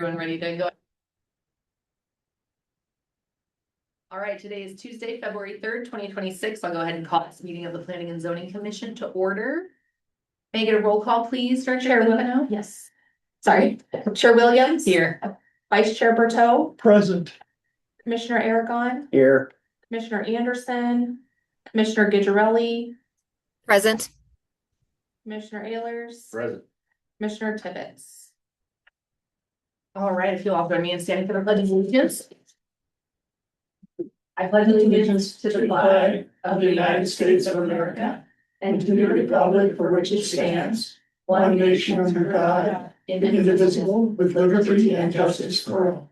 Everyone ready to go? All right, today is Tuesday, February 3rd, 2026. I'll go ahead and call this meeting of the Planning and Zoning Commission to order. May I get a roll call, please, Director Chair Filipino? Yes. Sorry, Chair Williams. Here. Vice Chair Berteau, Present. Commissioner Aragon, Here. Commissioner Anderson, Commissioner Gidgerelli, Present. Commissioner Ehlers, Present. Commissioner Tibbetts. All right, if you'll all join me in standing for the pledge of allegiance. I pledge allegiance to the flag of the United States of America and to the republic for which it stands, one nation under God, indivisible, with liberty and justice for all.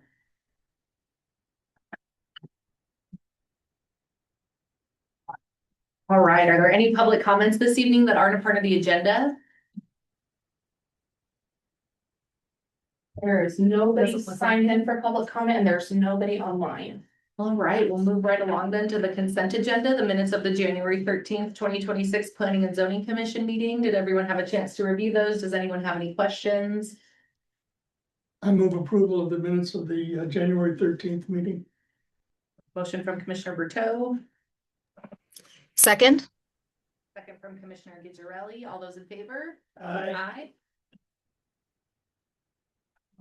All right, are there any public comments this evening that aren't a part of the agenda? There is nobody signed in for public comment and there's nobody online. All right, we'll move right along then to the consent agenda, the minutes of the January 13th, 2026 Planning and Zoning Commission meeting. Did everyone have a chance to review those? Does anyone have any questions? I move approval of the minutes of the January 13th meeting. Motion from Commissioner Berteau, Second. second from Commissioner Gidgerelli. All those in favor? Aye. Aye.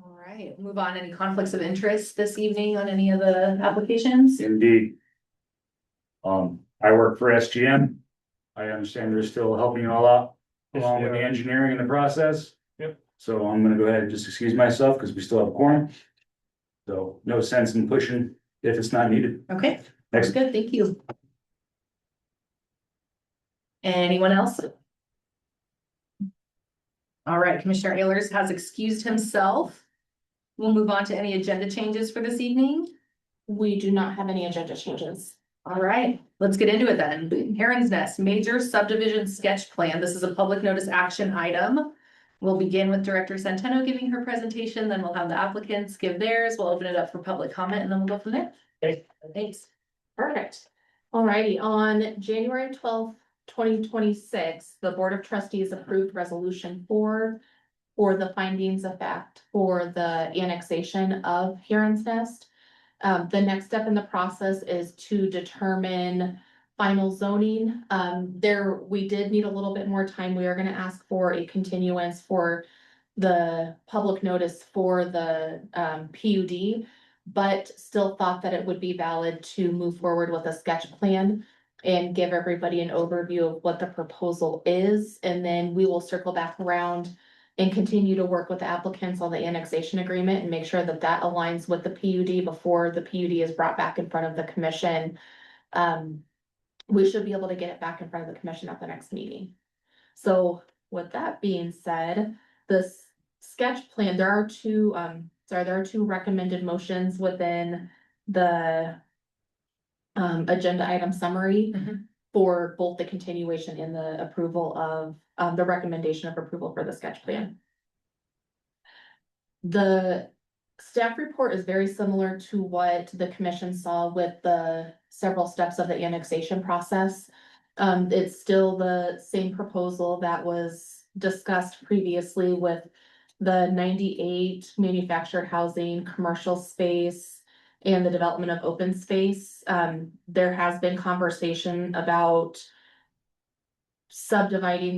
All right, move on. Any conflicts of interest this evening on any of the applications? Indeed. I work for SGM. I understand they're still helping you all out along with the engineering and the process. Yep. So I'm gonna go ahead and just excuse myself because we still have quorum. So no sense in pushing if it's not needed. Okay, that's Next, good. Thank you. Anyone else? All right, Commissioner Ehlers has excused himself. We'll move on to any agenda changes for this evening. We do not have any agenda changes. All right, let's get into it then. Heron's Nest Major Subdivision Sketch Plan. This is a public notice action item. We'll begin with Director Centeno giving her presentation, then we'll have the applicants give theirs. We'll open it up for public comment and then we'll go from there. Okay. Thanks. Perfect. Alrighty, on January 12th, 2026, the Board of Trustees approved resolution 4 for the findings of fact for the annexation of Heron's Nest. The next step in the process is to determine final zoning. We did need a little bit more time. We are gonna ask for a continuance for the public notice for the PUD, but still thought that it would be valid to move forward with a sketch plan and give everybody an overview of what the proposal is, and then we will circle back around and continue to work with the applicants on the annexation agreement and make sure that that aligns with the PUD before the PUD is brought back in front of the commission. We should be able to get it back in front of the commission at the next meeting. So with that being said, this sketch plan, there are two recommended motions within the agenda item summary Mhm. for both the continuation and the approval of the recommendation of approval for the sketch plan. The staff report is very similar to what the commission saw with the several steps of the annexation process. It's still the same proposal that was discussed previously with the 98 manufactured housing, commercial space, and the development of open space. There has been conversation about subdividing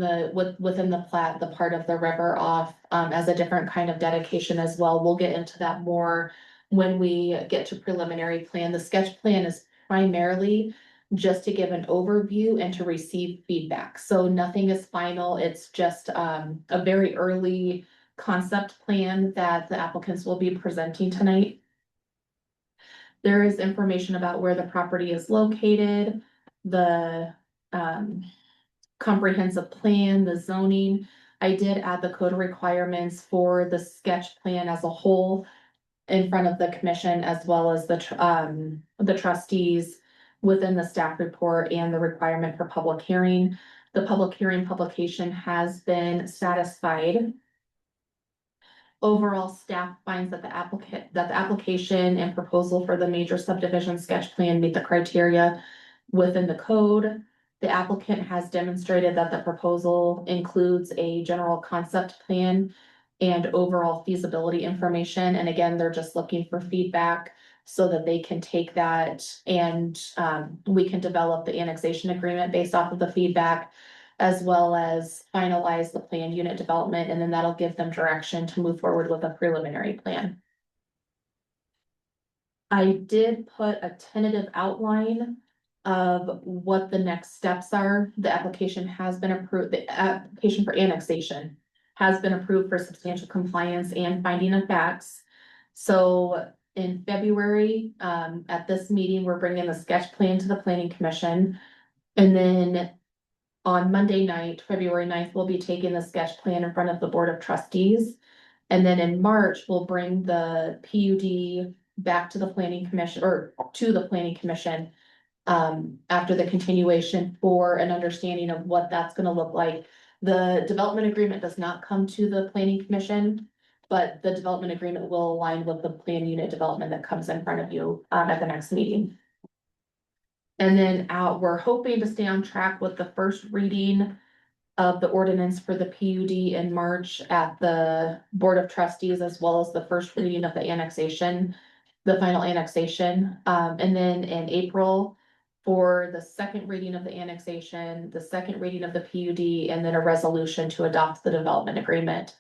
within the plat, the part of the river off, as a different kind of dedication as well. We'll get into that more when we get to preliminary plan. The sketch plan is primarily just to give an overview and to receive feedback. So nothing is final. It's just, a very early concept plan that the applicants will be presenting tonight. There is information about where the property is located, the comprehensive plan, the zoning. I did add the code requirements for the sketch plan as a whole in front of the commission, as well as the trustees within the staff report and the requirement for public hearing. The public hearing publication has been satisfied. Overall, staff finds that the application and proposal for the major subdivision sketch plan meet the criteria within the code. The applicant has demonstrated that the proposal includes a general concept plan and overall feasibility information. And again, they're just looking for feedback so that they can take that and we can develop the annexation agreement based off of the feedback, as well as finalize the planned unit development, and then that'll give them direction to move forward with a preliminary plan. I did put a tentative outline of what the next steps are. The application has been approved, the application for annexation has been approved for substantial compliance and finding of facts. So in February, at this meeting, we're bringing the sketch plan to the planning commission. And then on Monday night, February 9th, we'll be taking the sketch plan in front of the board of trustees. And then in March, we'll bring the PUD back to the planning commission, or to the planning commission. After the continuation for an understanding of what that's gonna look like. The development agreement does not come to the planning commission, but the development agreement will align with the plan unit development that comes in front of you, at the next meeting. And then we're hoping to stay on track with the first reading of the ordinance for the PUD in March at the Board of Trustees, as well as the first reading of the annexation, the final annexation. And then in April, for the second reading of the annexation, the second reading of the PUD, and then a resolution to adopt the development agreement.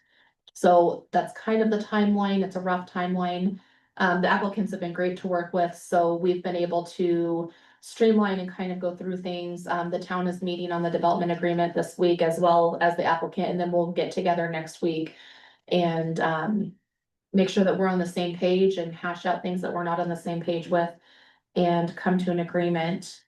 So that's kind of the timeline. It's a rough timeline. The applicants have been great to work with, so we've been able to streamline and kind of go through things. The town is meeting on the development agreement this week, as well as the applicant, and then we'll get together next week and make sure that we're on the same page and hash out things that we're not on the same page with and come to an agreement.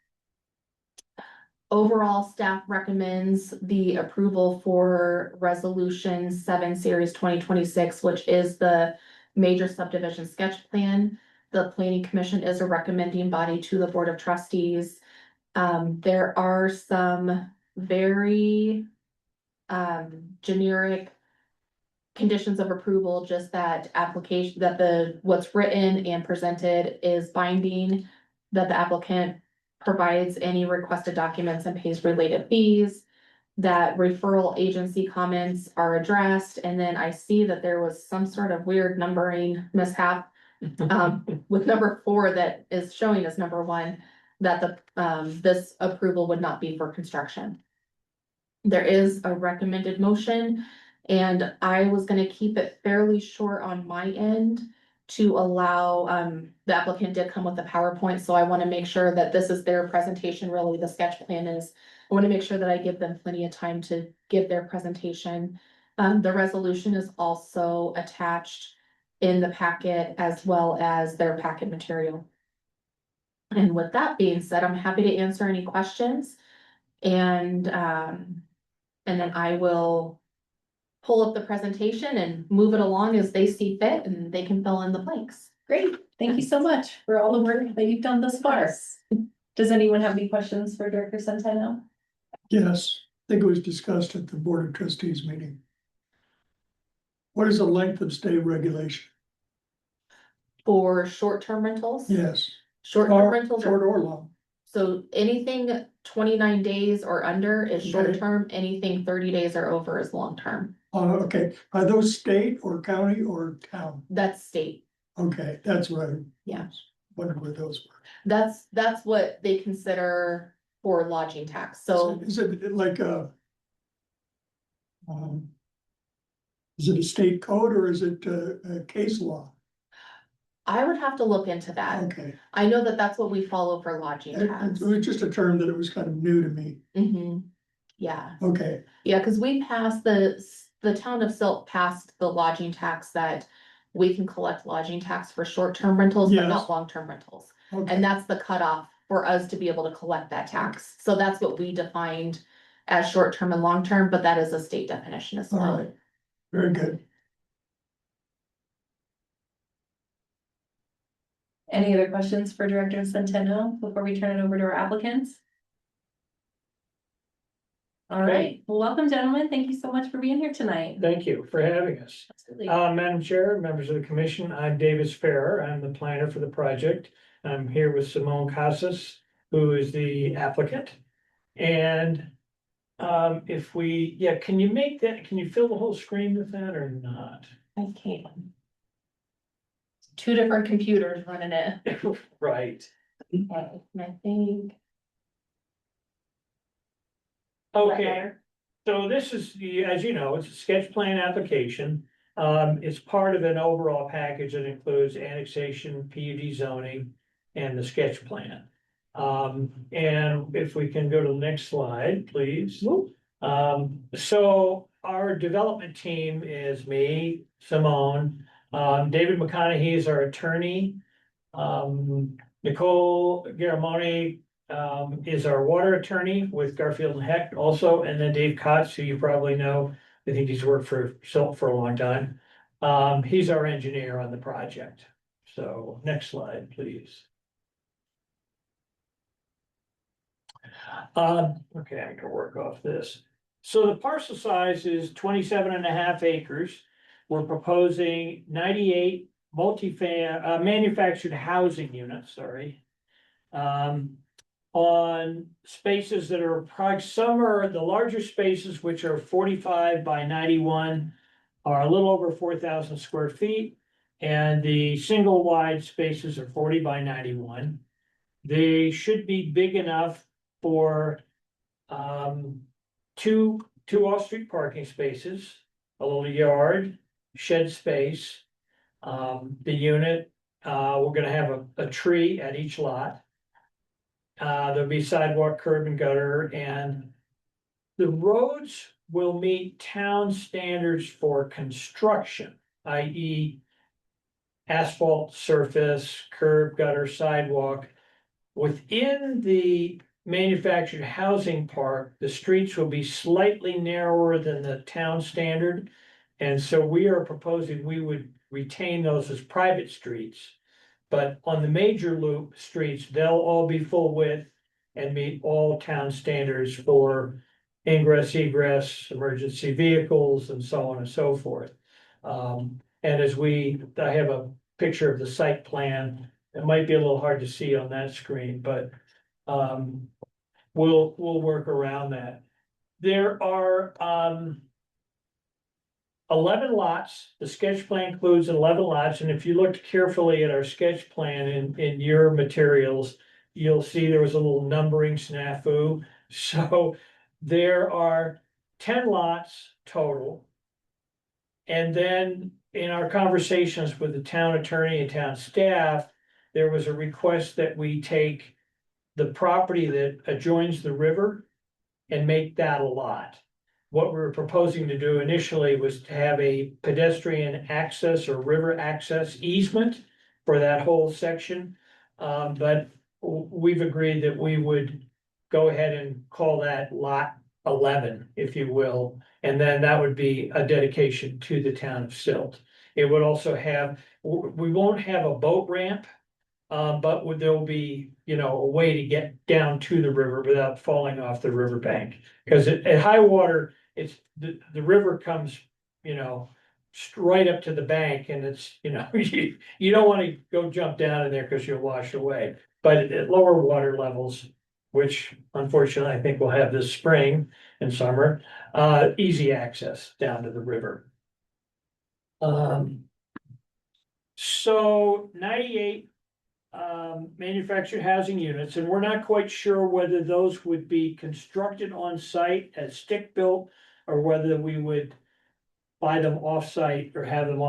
Overall, staff recommends the approval for Resolution 7 Series 2026, which is the major subdivision sketch plan. The planning commission is a recommending body to the board of trustees. There are some very generic conditions of approval, just that application, that what's written and presented is binding, that the applicant provides any requested documents and pays related fees, that referral agency comments are addressed, and then I see that there was some sort of weird numbering mishap with number 4 that is showing as number 1, that this approval would not be for construction. There is a recommended motion, and I was gonna keep it fairly short on my end to allow, the applicant did come with the PowerPoint, so I wanna make sure that this is their presentation, really, the sketch plan is. I wanna make sure that I give them plenty of time to give their presentation. The resolution is also attached in the packet, as well as their packet material. And with that being said, I'm happy to answer any questions. And then I will pull up the presentation and move it along as they see fit, and they can fill in the blanks. Great, thank you so much for all the work that you've done thus far. Does anyone have any questions for Director Centeno? Yes, I think it was discussed at the Board of Trustees meeting. What is the length of stay regulation? For short-term rentals? Yes. Short-term rentals Short are, or long? so anything 29 days or under is Okay. short-term, anything 30 days or over is long-term. Okay, are those state or county or town? That's state, Okay, that's what I. Yeah. Wondered what those were. that's what they consider for lodging tax, so. Is it like is it a state code or is it a case law? I would have to look into that. Okay, I know that that's what we follow for lodging tax. it was just a term that it was kind of new to me. Yeah, Okay, yeah, cause we passed the town of Silt passed the lodging tax that we can collect lodging tax for short-term rentals, but Yes. not long-term rentals. okay, And that's the cutoff for us to be able to collect that tax. So that's what we defined as short-term and long-term, but that is a state definition as all well. right, very good. Any other questions for Director Centeno before we turn it over to our applicants? All right, well, welcome, gentlemen. Thank you so much for being here tonight. Thank you for having us. Absolutely. Madam Chair, members of the commission, I'm Davis Farrer. I'm the planner for the project. I'm here with Simone Casas, who is the applicant. And if we, yeah, can you make that, can you fill the whole screen with that or not? I can. Two different computers running it. Right, And I think. okay, so this is the, as you know, it's a sketch plan application. It's part of an overall package that includes annexation, PUD zoning, and the sketch plan. And if we can go to the next slide, please. So our development team is me, Simone, David McConaughey is our attorney. Nicole Garamoni, is our water attorney with Garfield and Heck also, and then Dave Kotz, who you probably know. I think he's worked for Silt for a long time. He's our engineer on the project. So next slide, please. Okay, I can work off this. So the parcel size is 27.5 acres. We're proposing 98 manufactured housing units, sorry. On spaces that are some are the larger spaces, which are 45 by 91, are a little over 4,000 square feet. And the single wide spaces are 40 by 91. They should be big enough for two off-street parking spaces, a little yard, shed space. The unit, we're gonna have a tree at each lot. There'll be sidewalk, curb and gutter, and the roads will meet town standards for construction, i.e. asphalt surface, curb, gutter, sidewalk. Within the manufactured housing park, the streets will be slightly narrower than the town standard. And so we are proposing we would retain those as private streets. But on the major loop streets, they'll all be full width and meet all town standards for ingress, egress, emergency vehicles, and so on and so forth. And I have a picture of the site plan. It might be a little hard to see on that screen, but we'll work around that. There are 11 lots. The sketch plan includes 11 lots, and if you looked carefully at our sketch plan in your materials, you'll see there was a little numbering snafu. So there are 10 lots total. And then in our conversations with the town attorney and town staff, there was a request that we take the property that adjoins the river and make that a lot. What we were proposing to do initially was to have a pedestrian access or river access easement for that whole section. But we've agreed that we would go ahead and call that lot 11, if you will. And then that would be a dedication to the town of Silt. It would also have, we won't have a boat ramp. But there will be, a way to get down to the river without falling off the riverbank. Because at high water, it's the river comes, right up to the bank, and it's, you don't want to go jump down in there because you'll wash away. But at lower water levels, which unfortunately I think we'll have this spring and summer, easy access down to the river. So 98 manufactured housing units, and we're not quite sure whether those would be constructed on site as stick built, or whether we would buy them off site or have them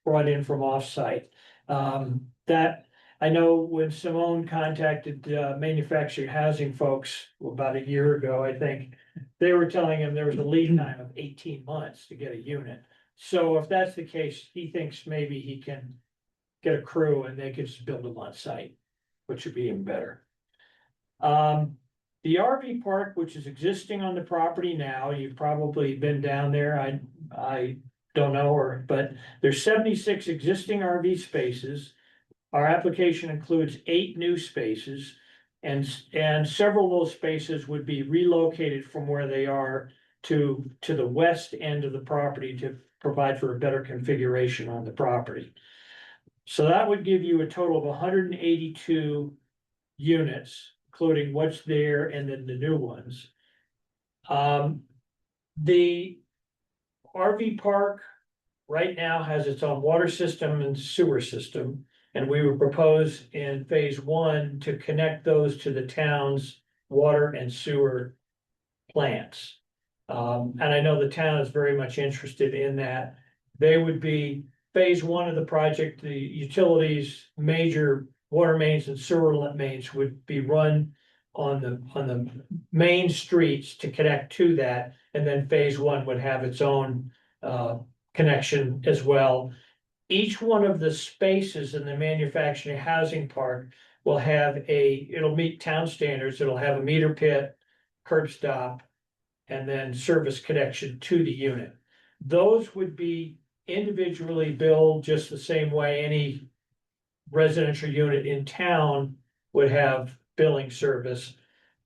brought in from off site. That I know when Simone contacted manufactured housing folks about a year ago, I think they were telling him there was a lead time of 18 months to get a unit. So if that's the case, he thinks maybe he can get a crew and they could just build them on site, which would be even better. The RV park, which is existing on the property now, you've probably been down there. I don't know, but there's 76 existing RV spaces. Our application includes 8 new spaces, and several of those spaces would be relocated from where they are to the west end of the property to provide for a better configuration on the property. So that would give you a total of 182 units, including what's there and then the new ones. The RV park right now has its own water system and sewer system. And we would propose in phase one to connect those to the town's water and sewer plants. And I know the town is very much interested in that. They would be phase one of the project, the utilities, major water mains and sewer mains would be run on the main streets to connect to that. And then phase one would have its own connection as well. Each one of the spaces in the manufacturing housing park will have it'll meet town standards. It'll have a meter pit, curb stop, and then service connection to the unit. Those would be individually billed just the same way any residential unit in town would have billing service.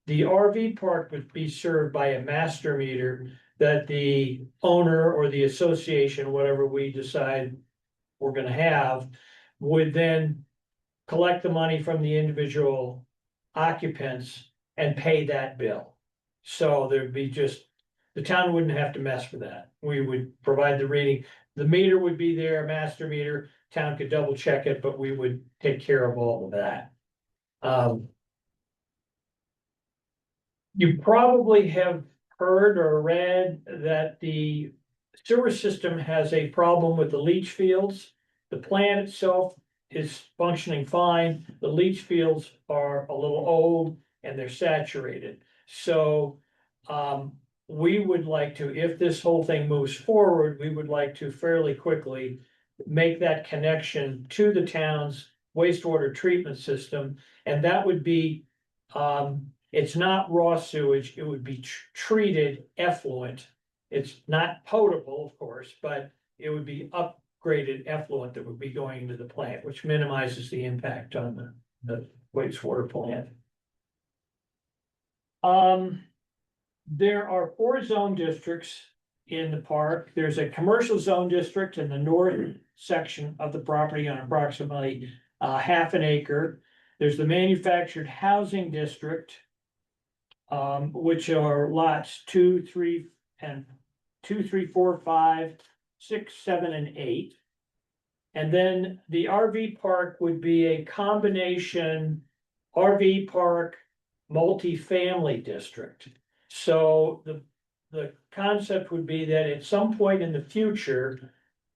The RV park would be served by a master meter that the owner or the association, whatever we decide we're gonna have, would then collect the money from the individual occupants and pay that bill. So there'd be the town wouldn't have to mess with that. We would provide the reading. The meter would be there, master meter, town could double check it, but we would take care of all of that. You probably have heard or read that the sewer system has a problem with the leach fields. The plant itself is functioning fine. The leach fields are a little old and they're saturated. So we would like to, if this whole thing moves forward, we would like to fairly quickly make that connection to the town's wastewater treatment system. And that would be, it's not raw sewage, it would be treated effluent. It's not potable, of course, but it would be upgraded effluent that would be going into the plant, which minimizes the impact on the wastewater plant. There are 4 zone districts in the park. There's a commercial zone district in the north section of the property on approximately half an acre. There's the manufactured housing district, which are lots 2, 3, 4, 5, 6, 7, and 8. And then the RV park would be a combination RV park multifamily district. So the concept would be that at some point in the future,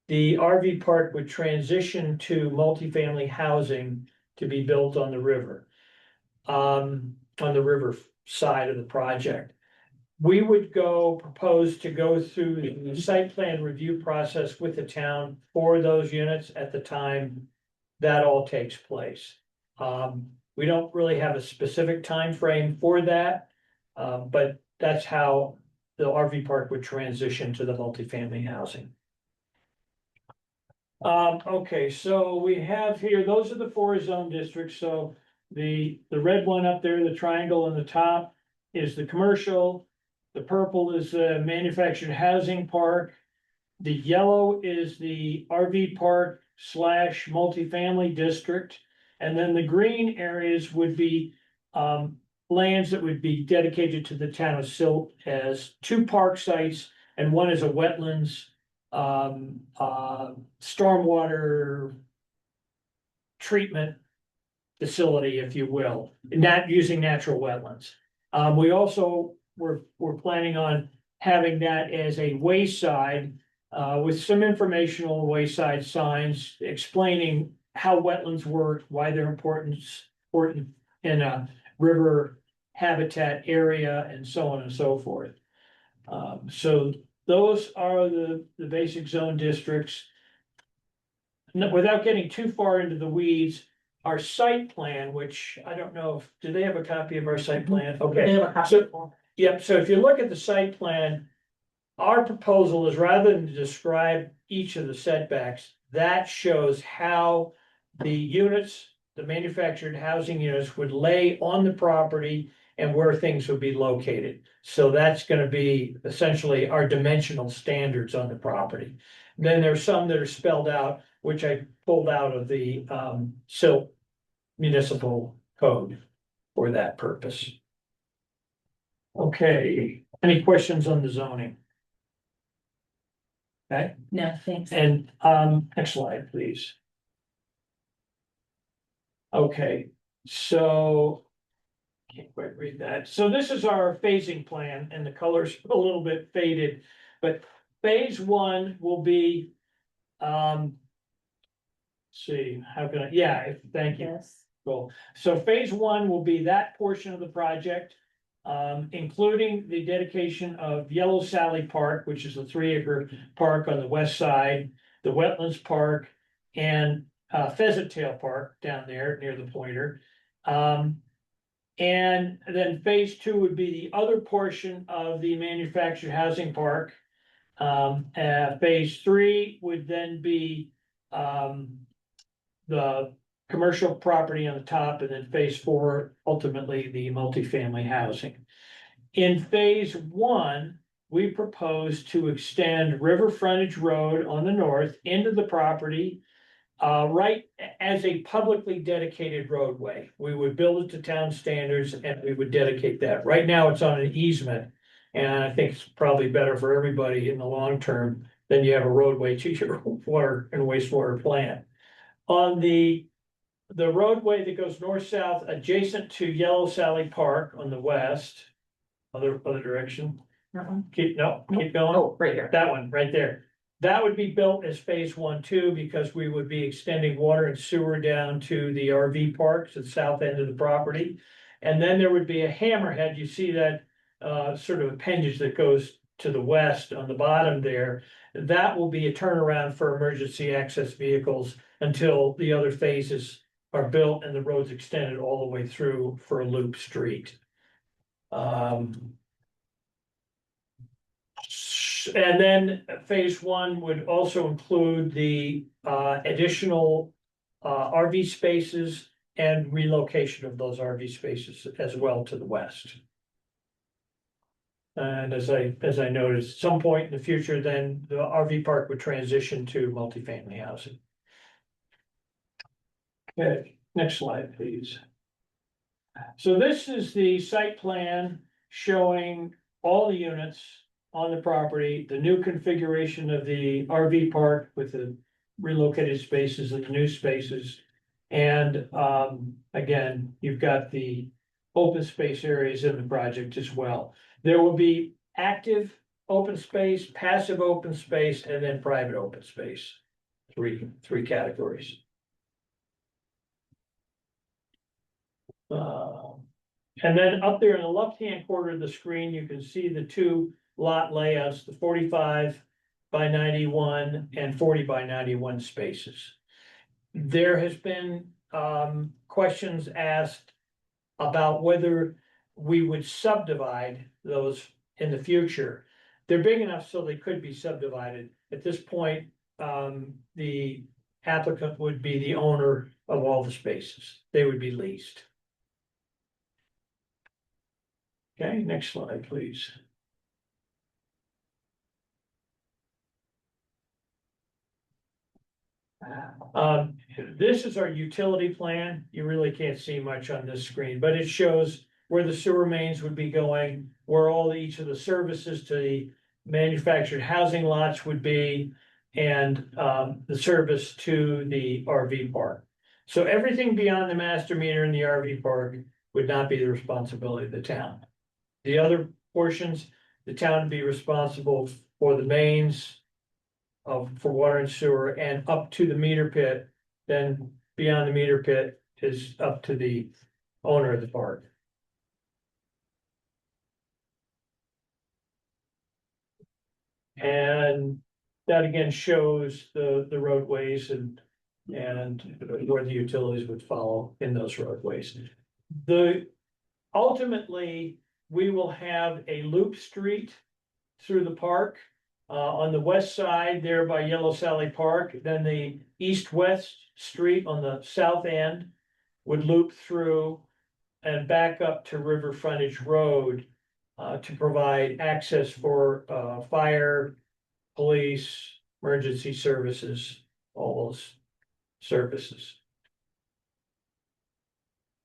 the RV park would transition to multifamily housing to be built on the river. On the river side of the project. We would propose to go through the site plan review process with the town for those units at the time that all takes place. We don't really have a specific time frame for that, but that's how the RV park would transition to the multifamily housing. Okay, so we have here, those are the 4 zone districts. So the red one up there, the triangle on the top is the commercial. The purple is the manufactured housing park. The yellow is the RV park / multifamily district. And then the green areas would be lands that would be dedicated to the town of Silt as 2 park sites, and one is a wetlands, stormwater treatment facility, if you will, not using natural wetlands. We also we're planning on having that as a wayside with some informational wayside signs explaining how wetlands work, why they're important in a river habitat area, and so on and so forth. So those are the basic zone districts. Without getting too far into the weeds, our site plan, which I don't know do they have a copy of our site plan? Okay. They have a copy. So, yep, so if you look at the site plan, our proposal is rather than describe each of the setbacks, that shows how the units, the manufactured housing units would lay on the property and where things would be located. So that's gonna be essentially our dimensional standards on the property. Then there's some that are spelled out, which I pulled out of the Silt municipal code for that purpose. Okay, Any questions on the zoning? Okay, No, thanks. and, next slide, please. Okay, so. Can't quite read that. So this is our phasing plan and the color's a little bit faded, but phase one will be, see, how can I, yeah, thank you. Yes. Cool. So phase one will be that portion of the project, including the dedication of Yellow Sally Park, which is a 3-acre park on the west side, the Wetlands Park, and Pheasant Tail Park down there near the pointer. And then phase two would be the other portion of the manufactured housing park. Phase three would then be the commercial property on the top, and then phase four, ultimately the multifamily housing. In phase one, we propose to extend River Frontage Road on the north into the property. Right as a publicly dedicated roadway. We would build it to town standards and we would dedicate that. Right now, it's on an easement. And I think it's probably better for everybody in the long term than you have a roadway to your water and wastewater plant. On the roadway that goes north-south adjacent to Yellow Sally Park on the west. Other direction. That one? Keep going. Oh, right here. That one, right there. That would be built as phase 1, 2, because we would be extending water and sewer down to the RV park to the south end of the property. And then there would be a hammerhead. You see that sort of appendage that goes to the west on the bottom there. That will be a turnaround for emergency access vehicles until the other phases are built and the road's extended all the way through for a loop street. And then phase one would also include the additional RV spaces and relocation of those RV spaces as well to the west. And as I noted, at some point in the future, then the RV park would transition to multifamily housing. Okay, next slide, please. So this is the site plan showing all the units on the property, the new configuration of the RV park with the relocated spaces and the new spaces. And again, you've got the open space areas in the project as well. There will be active open space, passive open space, and then private open space. Three categories. And then up there in the left-hand corner of the screen, you can see the two lot layouts, the 45 by 91 and 40 by 91 spaces. There has been questions asked about whether we would subdivide those in the future. They're big enough so they could be subdivided. At this point, the applicant would be the owner of all the spaces. They would be leased. Okay, next slide, please. This is our utility plan. You really can't see much on this screen, but it shows where the sewer mains would be going, where each of the services to the manufactured housing lots would be, and the service to the RV park. So everything beyond the master meter in the RV park would not be the responsibility of the town. The other portions, the town would be responsible for the mains for water and sewer and up to the meter pit. Then beyond the meter pit is up to the owner of the park. And that again shows the roadways and where the utilities would follow in those roadways. Ultimately, we will have a loop street through the park. On the west side there by Yellow Sally Park, then the east-west street on the south end would loop through and back up to River Frontage Road to provide access for fire, police, emergency services, all those services.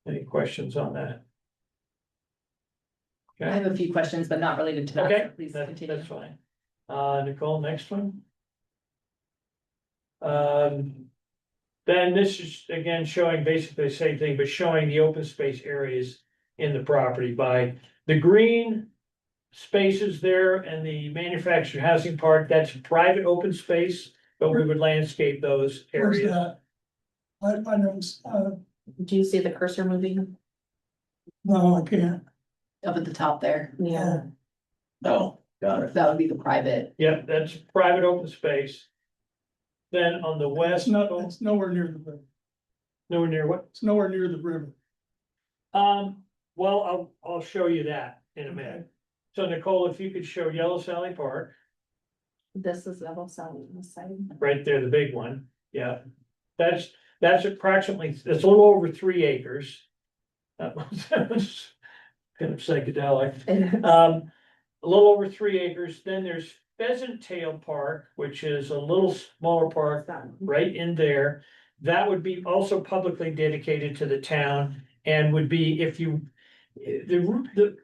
Any questions on that? I have a few questions, but not related to that, Okay, so please that, continue. that's fine. Nicole, next one. Then this is again showing basically the same thing, but showing the open space areas in the property by the green spaces there and the manufactured housing park, that's private open space, but we would landscape those Where's areas. that? I know, Do you see the cursor moving? no, I can't. Up at the top there, Yeah. Oh, got it. that would be the private. Yep, that's private open space. Then on the west, It's nowhere near the river. nowhere near what? It's nowhere near the river. Well, I'll show you that in a minute. So Nicole, if you could show Yellow Sally Park, This is level seven on the side. right there, the big one, yeah. That's approximately, it's a little over 3 acres. That was kind of psychedelic. A little over 3 acres, then there's Pheasant Tail Park, which is a little smaller park right in there. That would be also publicly dedicated to the town and would be if you, the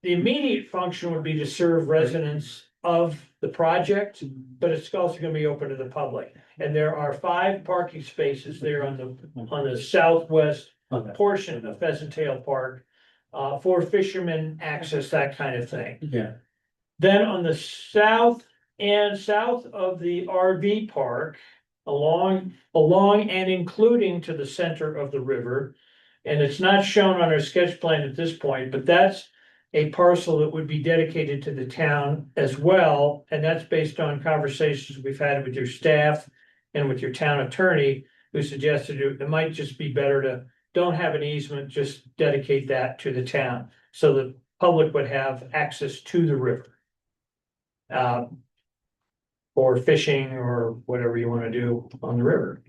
immediate function would be to serve residents of the project, but it's also gonna be open to the public. And there are 5 parking spaces there on the southwest portion of Pheasant Tail Park for fishermen access, that kind of thing. Yeah. Then on the south of the RV park, along and including to the center of the river. And it's not shown on our sketch plan at this point, but that's a parcel that would be dedicated to the town as well. And that's based on conversations we've had with your staff and with your town attorney, who suggested it might just be better to don't have an easement, just dedicate that to the town. So the public would have access to the river. Or fishing or whatever you wanna do on the river.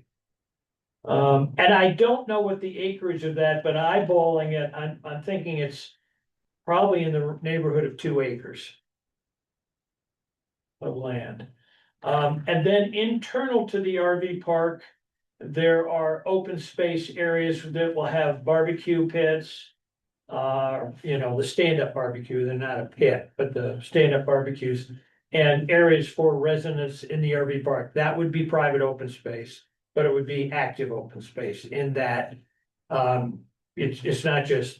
And I don't know what the acreage of that, but eyeballing it, I'm thinking it's probably in the neighborhood of 2 acres. Of land. And then internal to the RV park, there are open space areas that will have barbecue pits. The stand-up barbecue, they're not a pit, but the stand-up barbecues. And areas for residents in the RV park, that would be private open space, but it would be active open space in that. It's not just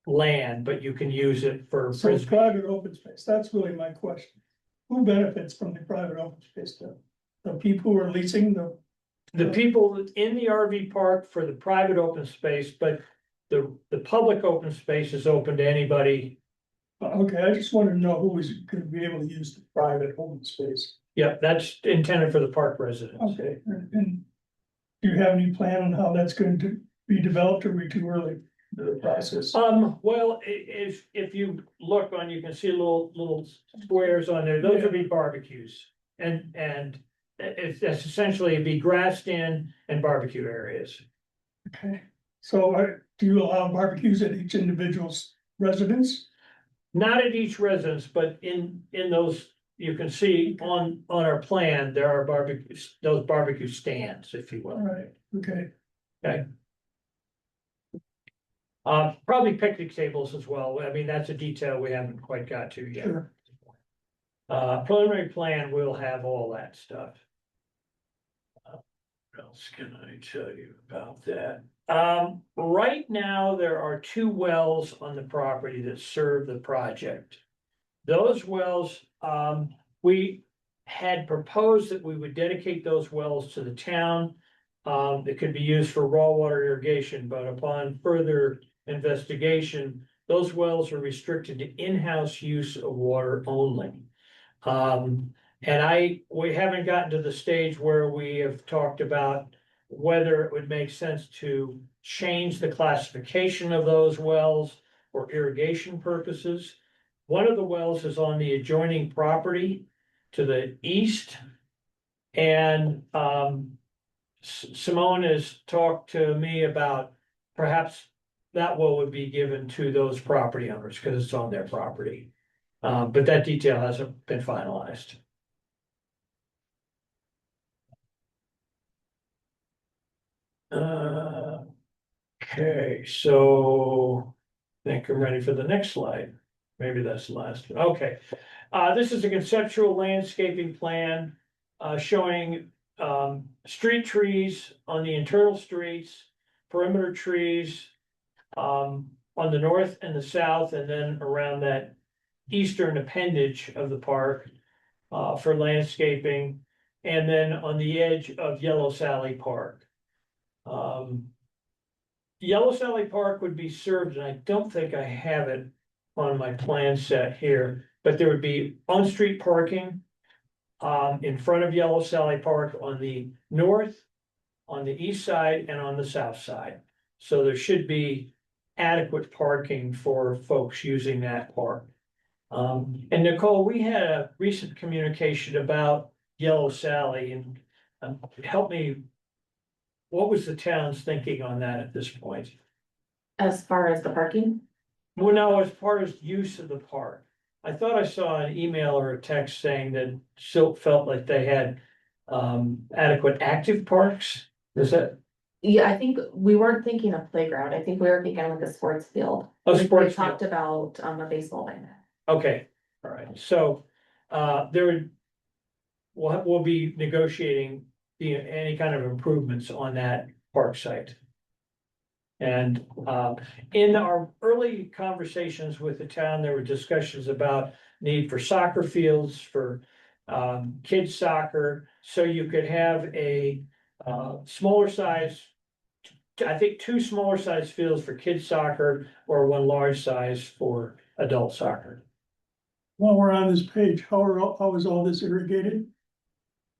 land, but you can use it for. So it's private open space, that's really my question. Who benefits from the private open space? The people who are leasing The people in the RV park for the private open space, but the public open space is open to anybody. okay, I just wanted to know who is gonna be able to use the private open space. Yeah, that's intended for the park residents. Okay, and do you have any plan on how that's going to be developed, or are we too early in the process? Well, if you look on, you can see little squares on there, those would be barbecues. And it's essentially it'd be grassed in and barbecue areas. Okay, so do you allow barbecues at each individual's residence? Not at each residence, but in those, you can see on our plan, there are barbecues, those barbecue stands, if you All will. right, okay, Probably picnic tables as well. I mean, that's a detail we haven't quite got to yet. sure. Preliminary plan will have all that stuff. What else can I tell you about that? Right now, there are 2 wells on the property that serve the project. Those wells, we had proposed that we would dedicate those wells to the town. That could be used for raw water irrigation, but upon further investigation, those wells are restricted to in-house use of water only. And we haven't gotten to the stage where we have talked about whether it would make sense to change the classification of those wells for irrigation purposes. One of the wells is on the adjoining property to the east. And, Simone has talked to me about perhaps that well would be given to those property owners because it's on their property. But that detail hasn't been finalized. Okay, so think I'm ready for the next slide. Maybe that's the last, okay. This is a conceptual landscaping plan, showing, street trees on the internal streets, perimeter trees, on the north and the south, and then around that eastern appendage of the park, for landscaping, and then on the edge of Yellow Sally Park. Yellow Sally Park would be served, and I don't think I have it on my plan set here, but there would be on-street parking in front of Yellow Sally Park on the north, on the east side, and on the south side. So there should be adequate parking for folks using that park. And Nicole, we had a recent communication about Yellow Sally, and help me. What was the town's thinking on that at this point? As far as the parking, Well, no, as far as use of the park, I thought I saw an email or a text saying that Silk felt like they had adequate active parks. Is that yeah, I think we weren't thinking of playground, I think we were thinking like a sports field. a We sports talked field? about a baseball diamond. Okay, all right, so there would. We'll be negotiating any kind of improvements on that park site. And in our early conversations with the town, there were discussions about need for soccer fields, for kids soccer. So you could have a smaller size, I think 2 smaller size fields for kids soccer or 1 large size for adult soccer. While we're on this page, how is all this irrigated?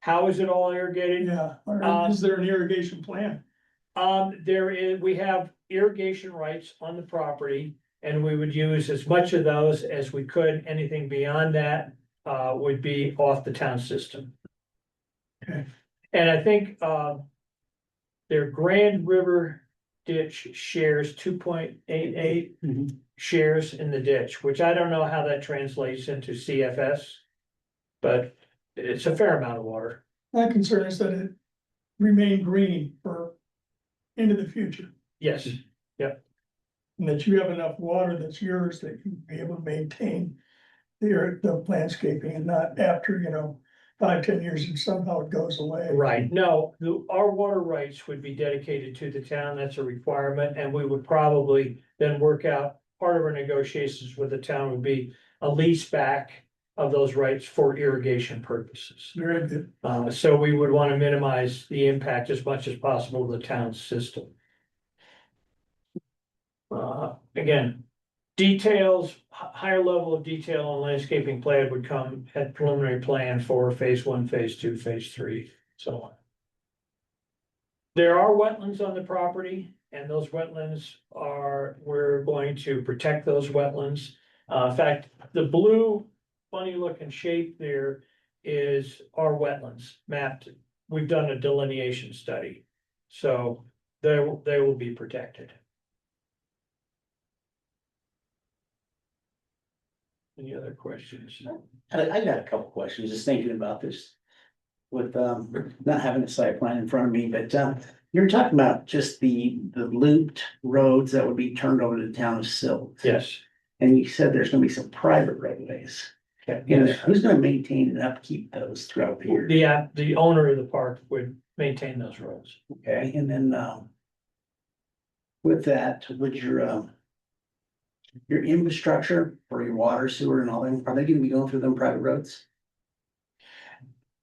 How is it all irrigated? Yeah, or is there an irrigation plan? We have irrigation rights on the property, and we would use as much of those as we could. Anything beyond that, would be off the town system. Okay. And I think, their Grand River ditch shares 2.88 shares in the ditch, which I don't know how that translates into CFS. But it's a fair amount of water. My concern is that it remain green for into the future, Yes, and that you have enough water that's yours that you can be able to maintain the landscaping and not after, 5-10 years and somehow it goes away. right. No, our water rights would be dedicated to the town. That's a requirement, and we would probably then work out, part of our negotiations with the town would be a lease back of those rights for irrigation purposes. Very good. So we would want to minimize the impact as much as possible to the town's system. Again, details, higher level of detail on landscaping plan would come at preliminary plan for phase 1, phase 2, phase 3, so on. There are wetlands on the property, and those wetlands we're going to protect those wetlands. In fact, the blue funny looking shape there is our wetlands mapped. We've done a delineation study, so they will be protected. Any other questions? I got a couple questions, just thinking about this. With not having a site plan in front of me, but you're talking about just the looped roads that would be turned over to the town of Silt. Yes. And you said there's gonna be some private roadways. And Yes. who's gonna maintain and upkeep those throughout the year? The owner of the park would maintain those roads. Okay, and then with that, would your infrastructure for your water, sewer and all that, are they gonna be going through them private roads?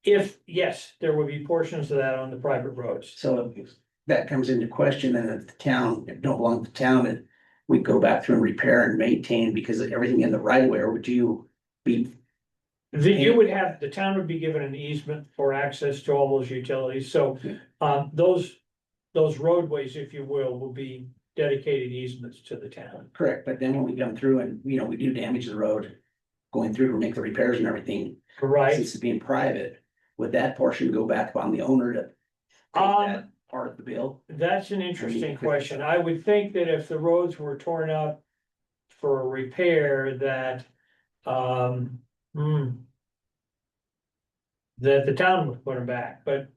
Yes, there will be portions of that on the private roads. So if that comes into question, then if the town, if it don't belong to the town, and we go back through and repair and maintain because of everything in the right of way, or would you be? The town would be given an easement for access to all those utilities, so those roadways, if you will be dedicated easements to the town. Correct, but then when we come through and, we do damage the road, going through to make the repairs and everything, Right, since it's being private, would that portion go back on the owner to take that part of the bill? that's an interesting question. I would think that if the roads were torn up for repair, that that the town would put them back, but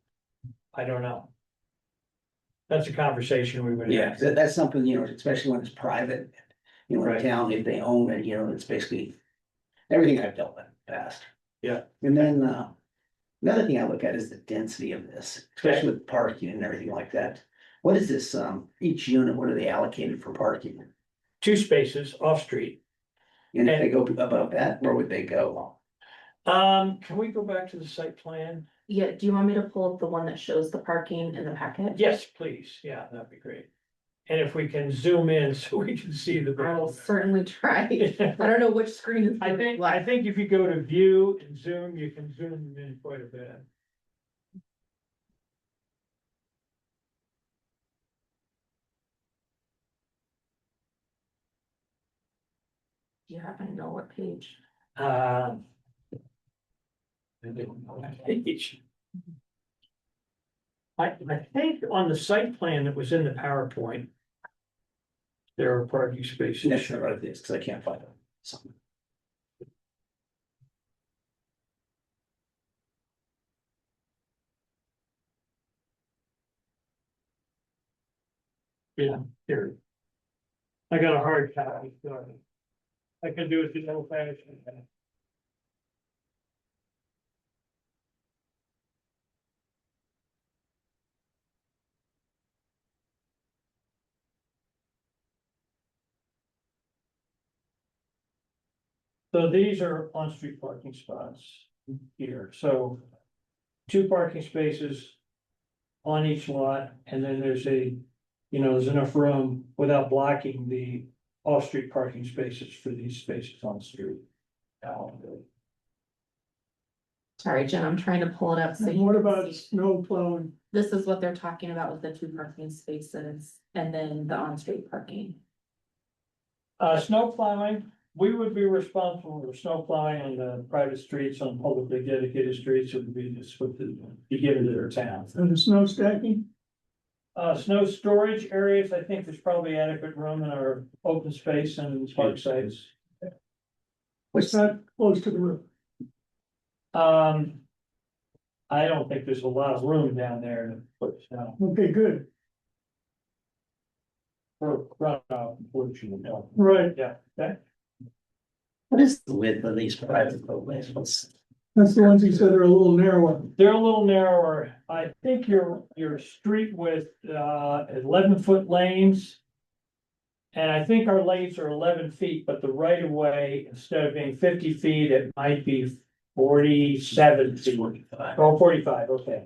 I don't know. That's a conversation we would Yeah, have. that's something, especially when it's private, You know, Right. the town, if they own it, you know, it's basically everything I've dealt with in the past. Yeah. And then, another thing I look at is the density of this, especially with parking and everything like that. What is this, each unit, what are they allocated for parking? 2 spaces off-street. And if they go above that, where would they go? Can we go back to the site plan? Yeah, do you want me to pull up the one that shows the parking in the packet? Yes, please. Yeah, that'd be great. And if we can zoom in so we can see the. I will certainly try. I don't know which screen is. I think if you go to view and zoom, you can zoom in quite a bit. Do you happen to know what page? Um. I don't know that page. I think on the site plan that was in the PowerPoint. There are parking spaces. That's not what it is, because I can't find it. So, Yeah, here. I got a hard copy, so I can do it the old fashioned. So these are on-street parking spots here, so 2 parking spaces on each lot, and then there's there's enough room without blocking the off-street parking spaces for these spaces on the street. Sorry, Jen, I'm trying to pull it up. So And you what can about see. snow plowing? This is what they're talking about with the 2 parking spaces and then the on-street parking. Snow plowing, we would be responsible for snow plowing on the private streets, on publicly dedicated streets, it would be just be given to their town. And the snow stacking? Snow storage areas, I think there's probably adequate room in our open space and park sites. What's not close to the roof? I don't think there's a lot of room down there to put snow. Okay, good, For runoff, unfortunately, no. right, Yeah, okay. what is the width of these private roadways? that's the ones you said are a little narrower. They're a little narrower. I think your street width, 11-foot lanes. And I think our lanes are 11 feet, but the right of way, instead of being 50 feet, it might be 47 feet. 45. Oh, 45, okay.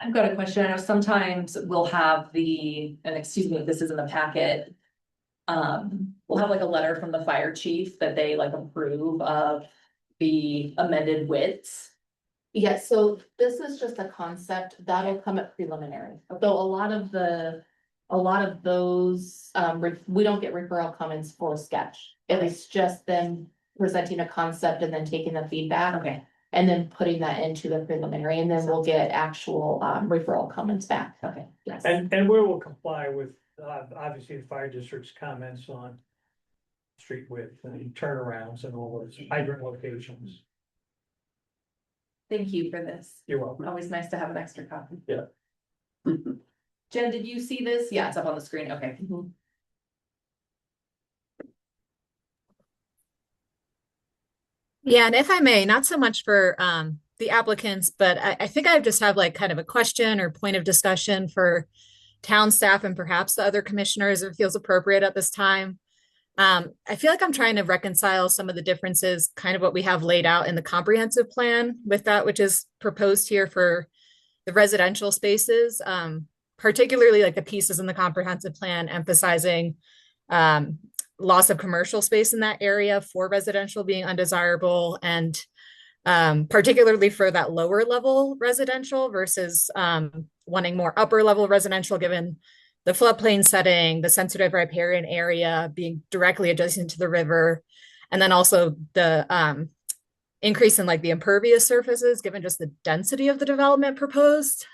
I've got a question. I know sometimes we'll have and excuse me, if this is in the packet. We'll have like a letter from the fire chief that they like approve of the amended widths. Yes, so this is just a concept that'll come at preliminary, though a lot of those, we don't get referral comments for sketch. It's just them presenting a concept and then taking the feedback. Okay. And then putting that into the preliminary, and then we'll get actual referral comments back. Okay. Yes. And we will comply with, obviously, the fire district's comments on street width and turnarounds and all those hydrant locations. Thank you for this. You're welcome. Always nice to have an extra copy. Yeah. Jen, did you see this? Yeah, it's up on the screen. Okay. Mhm. Yeah, and if I may, not so much for the applicants, but I think I just have like kind of a question or point of discussion for town staff and perhaps the other commissioners if it feels appropriate at this time. I feel like I'm trying to reconcile some of the differences, kind of what we have laid out in the comprehensive plan with that which is proposed here for the residential spaces, particularly like the pieces in the comprehensive plan emphasizing loss of commercial space in that area for residential being undesirable, and particularly for that lower level residential versus wanting more upper level residential, given the floodplain setting, the sensitive riparian area being directly adjacent to the river, and then also the increase in like the impervious surfaces, given just the density of the development proposed.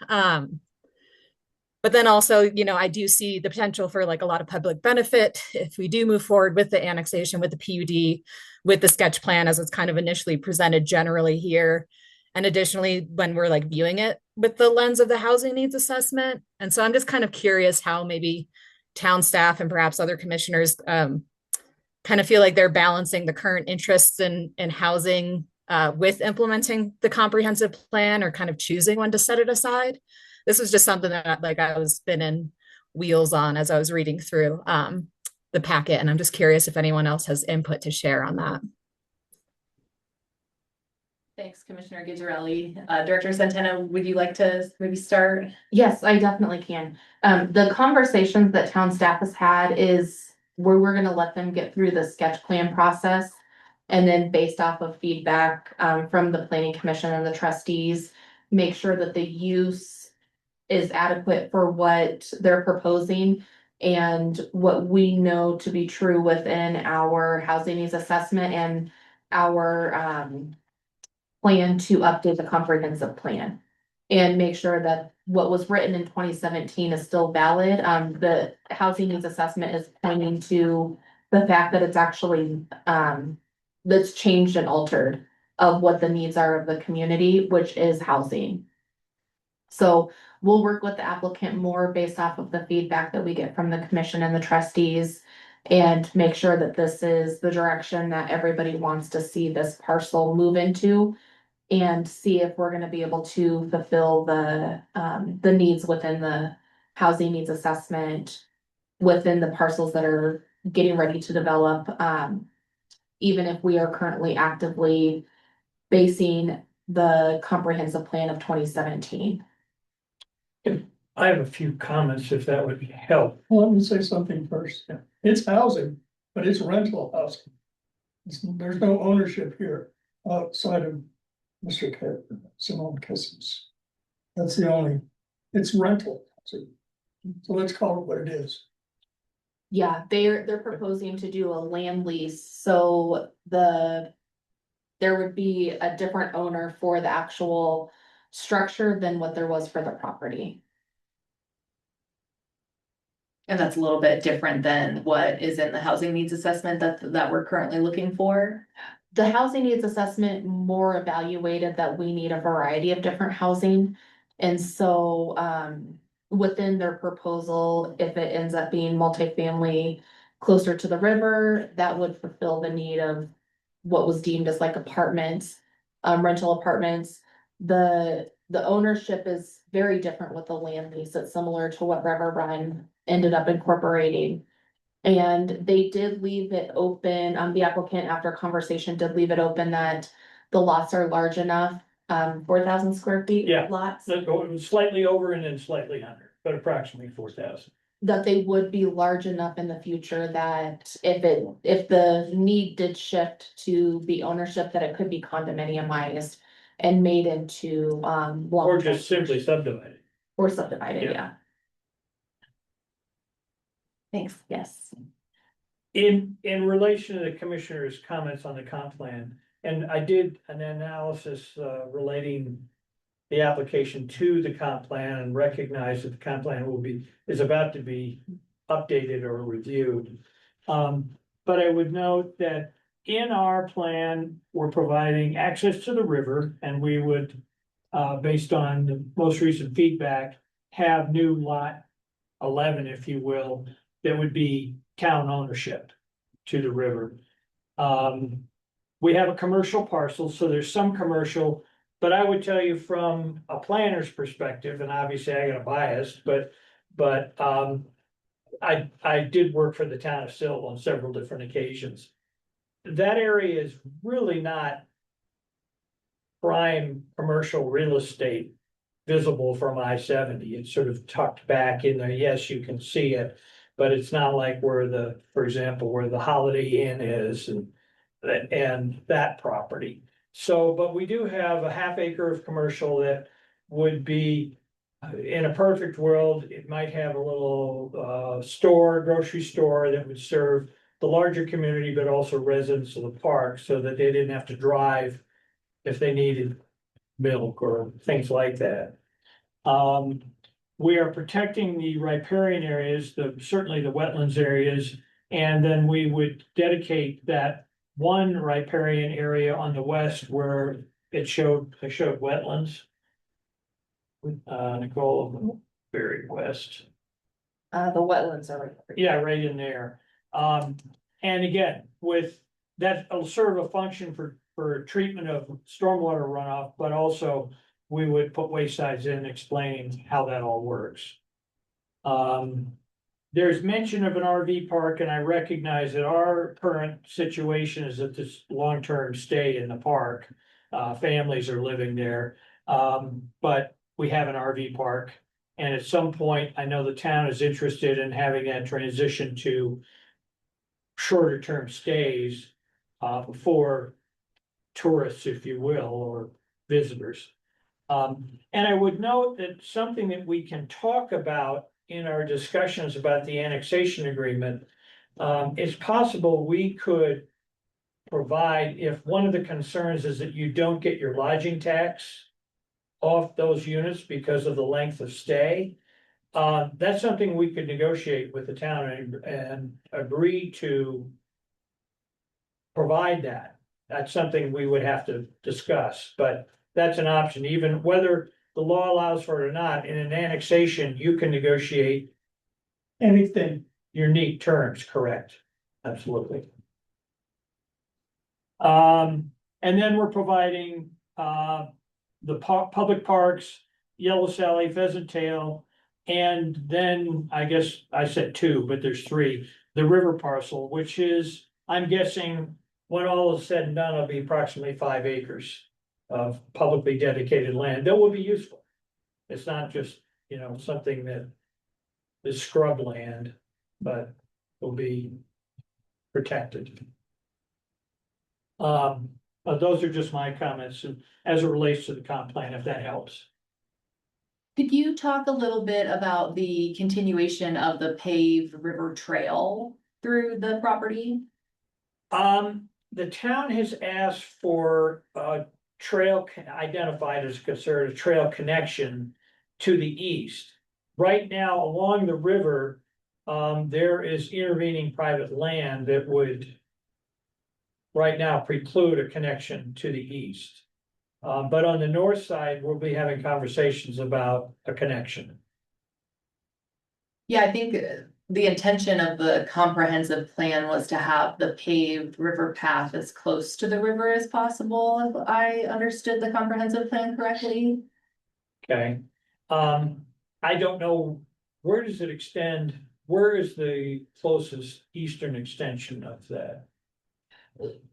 But then also, you know, I do see the potential for like a lot of public benefit if we do move forward with the annexation, with the PUD, with the sketch plan as it's kind of initially presented generally here. And additionally, when we're like viewing it with the lens of the housing needs assessment. And so I'm just kind of curious how maybe town staff and perhaps other commissioners kind of feel like they're balancing the current interests in housing with implementing the comprehensive plan or kind of choosing when to set it aside. This was just something that like I was spinning wheels on as I was reading through the packet, and I'm just curious if anyone else has input to share on that. Thanks, Commissioner Ghigerelli. Director Centeno, would you like to maybe start? Yes, I definitely can. The conversations that town staff has had is where we're gonna let them get through the sketch plan process. And then based off of feedback, from the planning commission and the trustees, make sure that the use is adequate for what they're proposing and what we know to be true within our housing needs assessment and our, plan to update the comprehensive plan. And make sure that what was written in 2017 is still valid. The housing needs assessment is pointing to the fact that it's actually, that's changed and altered of what the needs are of the community, which is housing. So we'll work with the applicant more based off of the feedback that we get from the commission and the trustees. And make sure that this is the direction that everybody wants to see this parcel move into. And see if we're gonna be able to fulfill the needs within the housing needs assessment. Within the parcels that are getting ready to develop, even if we are currently actively basing the comprehensive plan of 2017. I have a few comments if that would help. Well, let me say something first. It's housing, but it's rental housing. There's no ownership here outside of Mr. Simone Kissens. That's the only, it's rental. So let's call it what it is. Yeah, they're proposing to do a land lease, so there would be a different owner for the actual structure than what there was for the property. And that's a little bit different than what is in the housing needs assessment that we're currently looking for. The housing needs assessment more evaluated that we need a variety of different housing. And so, within their proposal, if it ends up being multifamily closer to the river, that would fulfill the need of what was deemed as like apartments, rental apartments. The ownership is very different with the land lease. It's similar to what River Run ended up incorporating. And they did leave it open, the applicant after conversation did leave it open that the lots are large enough, 4,000 square feet Yeah. lots. So it was slightly over and then slightly under, but approximately 4,000. That they would be large enough in the future that if the need did shift to the ownership, that it could be condominiumized and made into, Or just simply subdivided. or subdivided, Yeah. yeah. Thanks, yes. In relation to the commissioner's comments on the comp plan, and I did an analysis relating the application to the comp plan and recognize that the comp plan is about to be updated or reviewed. But I would note that in our plan, we're providing access to the river, and we would, based on the most recent feedback, have new lot 11, if you will, that would be town ownership to the river. We have a commercial parcel, so there's some commercial, but I would tell you from a planner's perspective, and obviously I got a bias, but I did work for the town of Sill on several different occasions. That area is really not prime commercial real estate visible from I-70. It's sort of tucked back in there. Yes, you can see it, but it's not like for example, where the Holiday Inn is and that property. So, but we do have a half acre of commercial that would be, in a perfect world, it might have a little grocery store that would serve the larger community, but also residents of the park, so that they didn't have to drive if they needed milk or things like that. we are protecting the riparian areas, certainly the wetlands areas. And then we would dedicate that one riparian area on the west where I showed wetlands. Nicole, very west. The wetlands are right there. Yeah, right in there. And again, with that, it'll serve a function for treatment of stormwater runoff, but also we would put waysides in explaining how that all works. There's mention of an RV park, and I recognize that our current situation is that this long-term stay in the park. Families are living there, but we have an RV park. And at some point, I know the town is interested in having that transition to shorter term stays for tourists, if you will, or visitors. And I would note that something that we can talk about in our discussions about the annexation agreement, it's possible we could provide, if one of the concerns is that you don't get your lodging tax off those units because of the length of stay, that's something we could negotiate with the town and agree to provide that. That's something we would have to discuss, but that's an option, even whether the law allows for it or not. In an annexation, you can negotiate Anything, unique terms, correct? Absolutely. And then we're providing, the public parks, Yellow Sally, Pheasant Tail, and then I guess I said two, but there's three, the river parcel, which is, I'm guessing, when all is said and done, it'll be approximately 5 acres of publicly dedicated land that will be useful. It's not just, something that is scrub land, but will be protected. Those are just my comments as it relates to the comp plan, if that helps. Could you talk a little bit about the continuation of the paved river trail through the property? The town has asked for a trail identified as considered a trail connection to the east. Right now, along the river, there is intervening private land that would right now preclude a connection to the east. But on the north side, we'll be having conversations about a connection. Yeah, I think the intention of the comprehensive plan was to have the paved river path as close to the river as possible, if I understood the comprehensive plan correctly. Okay, I don't know, where does it extend? Where is the closest eastern extension of that?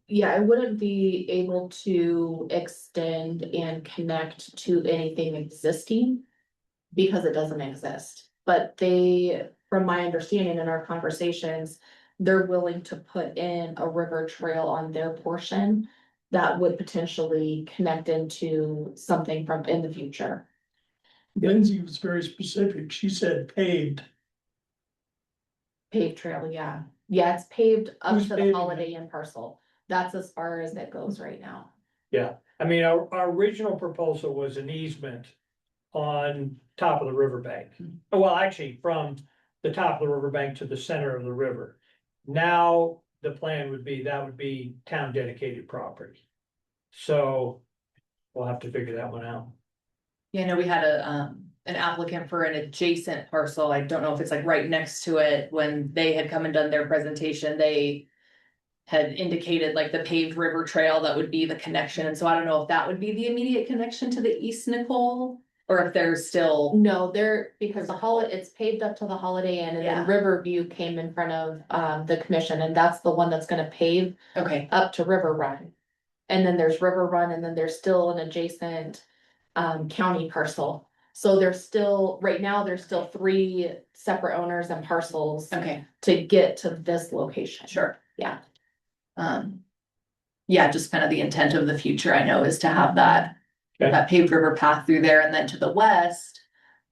Yeah, I wouldn't be able to extend and connect to anything existing because it doesn't exist. But they, from my understanding in our conversations, they're willing to put in a river trail on their portion that would potentially connect into something from in the future. Lindsay was very specific, she said paved. Paved trail, yeah. Yeah, it's paved up Who's to the paving it? Holiday Inn parcel. That's as far as it goes right now. Yeah, I mean, our original proposal was an easement on top of the riverbank. Well, actually, from the top of the riverbank to the center of the river. Now, the plan would be, that would be town dedicated property. So we'll have to figure that one out. Yeah, I know we had an applicant for an adjacent parcel. I don't know if it's like right next to it. When they had come and done their presentation, they had indicated like the paved river trail that would be the connection. And so I don't know if that would be the immediate connection to the east, Nicole, or if there's still. No, because it's paved up to the Holiday Inn and Yeah. then Riverview came in front of the commission and that's the one that's gonna pave Okay, up to River Run. And then there's River Run and then there's still an adjacent county parcel. So there's still, right now, there's still 3 separate owners and parcels okay, to get to this location. sure. Yeah. Yeah, just kind of the intent of the future, I know, is to have that. Okay. That paved river path through there, and then to the west.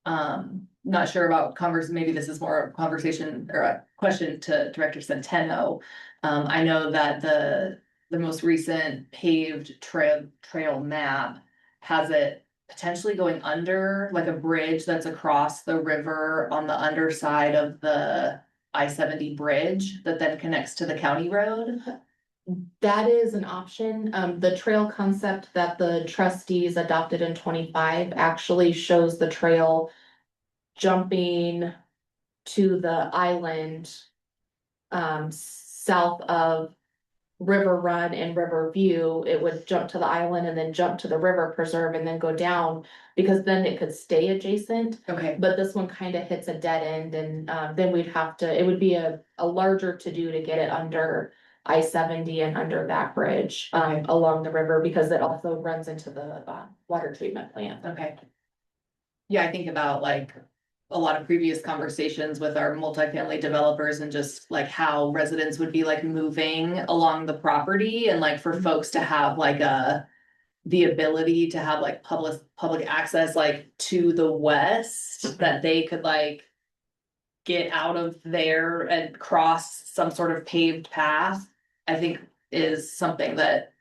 Not sure about maybe this is more a conversation or a question to Director Centeno. I know that the most recent paved trail map has it potentially going under, like a bridge that's across the river on the underside of the I-70 bridge that then connects to the county road. That is an option. The trail concept that the trustees adopted in 25 actually shows the trail jumping to the island south of River Run and River View. It would jump to the island and then jump to the river preserve and then go down, because then it could stay adjacent. Okay, But this one kind of hits a dead end, and then we'd have to, it would be a larger to do to get it under I-70 and under that bridge Okay. along the river, because it also runs into the water treatment plant. okay. Yeah, I think about like a lot of previous conversations with our multifamily developers and just like how residents would be like moving along the property and like for folks to have like the ability to have like public access like to the west, that they could like get out of there and cross some sort of paved path, I think is something that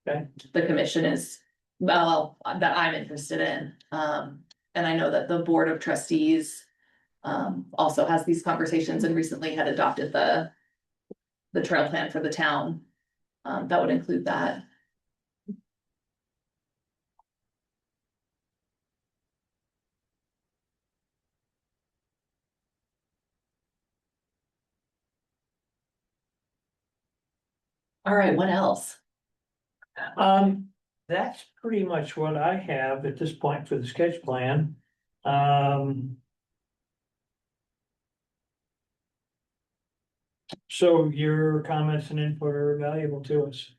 Okay. the commission is, well, that I'm interested in. And I know that the Board of Trustees also has these conversations and recently had adopted the trail plan for the town. That would include that. All right, what else? That's pretty much what I have at this point for the sketch plan. So your comments and input are valuable to us.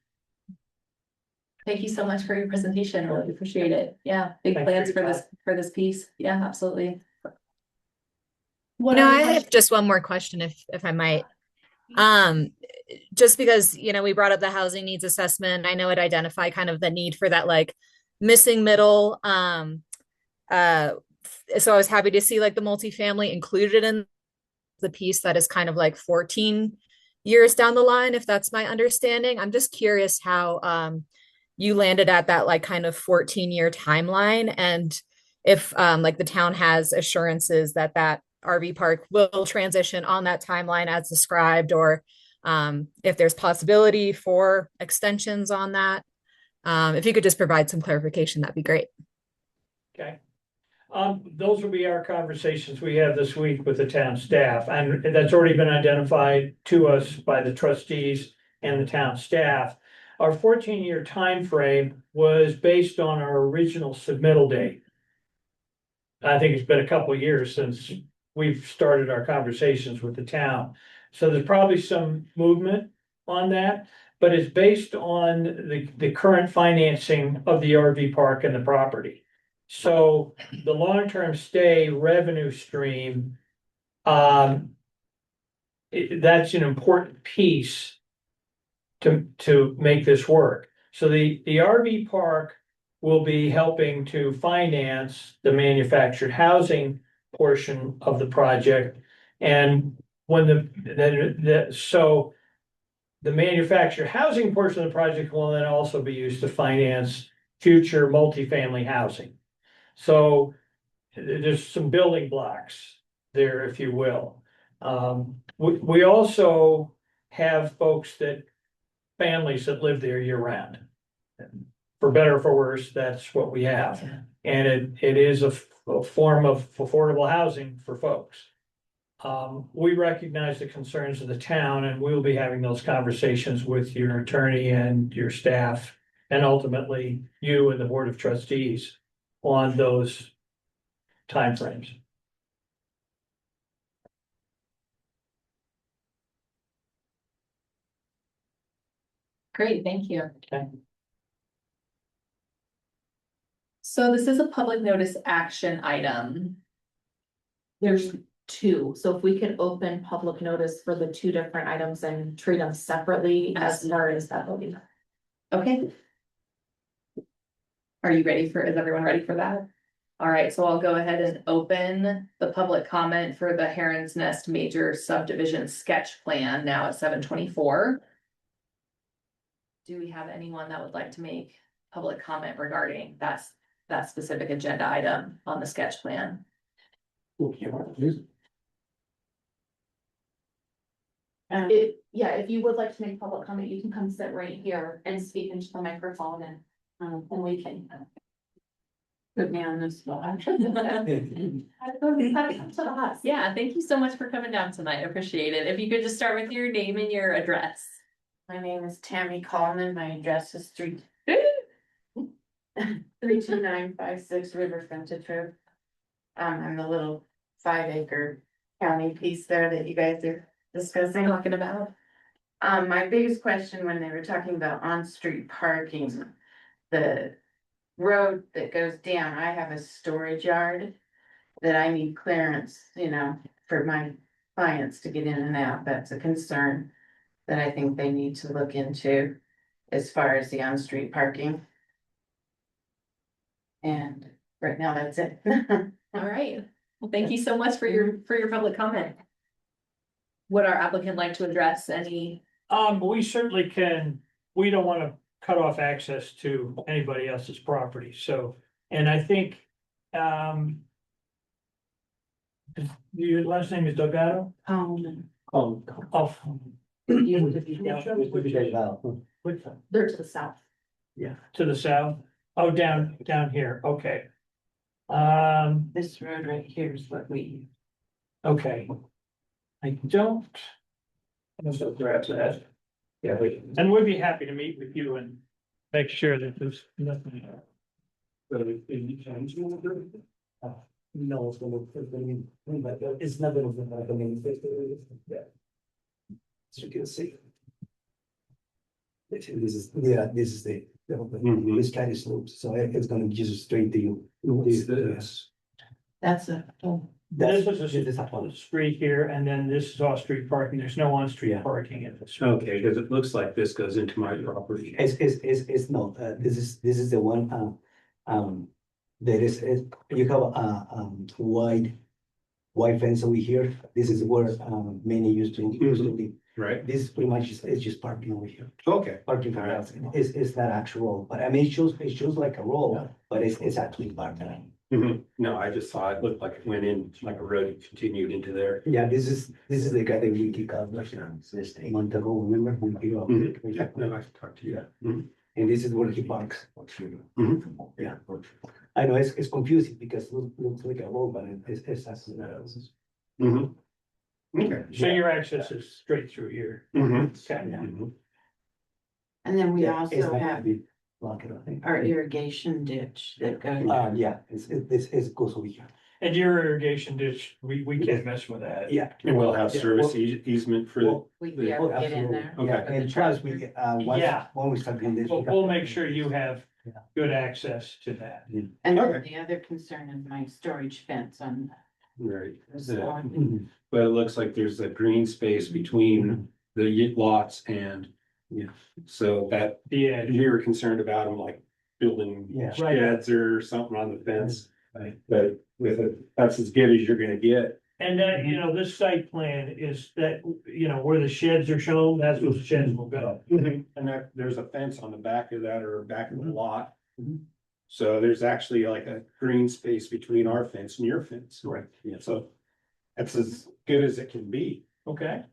Thank you so much for your presentation. Really appreciate it. Yeah, big Thanks for plans your for this piece. Yeah, absolutely. You What know, other I have questions? just one more question if I might. Just because, we brought up the housing needs assessment, I know it identified kind of the need for that like missing middle. So I was happy to see like the multifamily included in the piece that is kind of like 14 years down the line, if that's my understanding. I'm just curious how you landed at that like kind of 14-year timeline, and if like the town has assurances that that RV park will transition on that timeline as described, or if there's possibility for extensions on that. If you could just provide some clarification, that'd be great. Okay. Those will be our conversations we have this week with the town staff, and that's already been identified to us by the trustees and the town staff. Our 14-year time frame was based on our original submittal date. I think it's been a couple of years since we've started our conversations with the town. So there's probably some movement on that, but it's based on the current financing of the RV park and the property. So the long-term stay revenue stream, that's an important piece to make this work. So the RV park will be helping to finance the manufactured housing portion of the project. And when so the manufactured housing portion of the project will then also be used to finance future multifamily housing. So there's some building blocks there, if you will. We also have families that live there year round. For better or for worse, that's what we have. And it is a form of affordable housing for folks. We recognize the concerns of the town, and we'll be having those conversations with your attorney and your staff, and ultimately you and the Board of Trustees on those timeframes. Great, thank you. Okay. So this is a public notice action item. There's two, so if we could open public notice for the two different items and treat them separately as far as that voting. Okay. Is everyone ready for that? All right, so I'll go ahead and open the public comment for the Heron's Nest Major Subdivision Sketch Plan now at 7:24. Do we have anyone that would like to make public comment regarding that that specific agenda item on the sketch plan. If you would like to make public comment, you can come sit right here and speak into the microphone and we can. Put me on the spot. Yeah, thank you so much for coming down tonight. I appreciate it. If you could just start with your name and your address. My name is Tammy Coleman, my address is 32956 River Frontage Road. I'm the little 5-acre county piece there that you guys are discussing. Talking about. My biggest question when they were talking about on-street parking, the road that goes down, I have a storage yard that I need clearance, for my clients to get in and out. That's a concern that I think they need to look into as far as the on-street parking. And right now, that's it. All right. Well, thank you so much for your public comment. Would our applicant like to address any? We certainly can, we don't wanna cut off access to anybody else's property, so, and I think, your last name is Delgado? Oh, Oh. They're to the south. To the south, oh, down here, okay. this road right here is what we. Okay. I don't. I'm gonna grab that. Yeah, and we'd be happy to meet with you and make sure that there's nothing. No, it's not gonna happen. As you can see. This is the, this kind of slopes, so it's gonna just straight to you. That's a. This is a street here, and then this is off-street parking, there's no on-street Yeah. parking in this. Okay, because it looks like this goes into my property. It's no, this is the one, there is, you have a wide fence over here. This is where, many used to live. Right, This pretty much is just parking over here. okay. Parking for us, it's not actual, but I mean, it shows like a roll, but it's actually parking. Mhm. No, I just saw it looked like it went in like a road and continued into there. Yeah, this is the guy that we kicked out a month ago, remember? We kicked out. Yeah, no, I talked to you. Mhm. And this is where he parks. Mhm. Yeah. I know it's confusing because it looks like a road, but it's actually. Mhm. Okay. So your access is straight through here. Mhm. Okay. Mhm. And then we Yeah, it's also not have big block it, I think. our irrigation ditch that goes. Yeah, it goes over here. And your irrigation ditch, we can't mess with that. Yeah. And we'll have Yeah, service well- easement for the, Well, We'd be able to get in there. Okay. Yeah, and plus we, Yeah. when we start doing this. We'll make sure you have Yeah. good access to that. And then Okay. the other concern is my storage fence on right. this The- lawn. Mhm. But it looks like there's a green space between the lots and. Yeah. So that Yeah, you were concerned about them like building Yeah. sheds or something on the fence. Right. But with it, that's as good as you're gonna get. and that, this site plan is that, where the sheds are shown, that's where the sheds will go. And there's a fence on the back of that or back of the lot. Mhm. So there's actually like a green space between our fence and your fence. Correct. Yeah, so that's as good as it can be. Okay,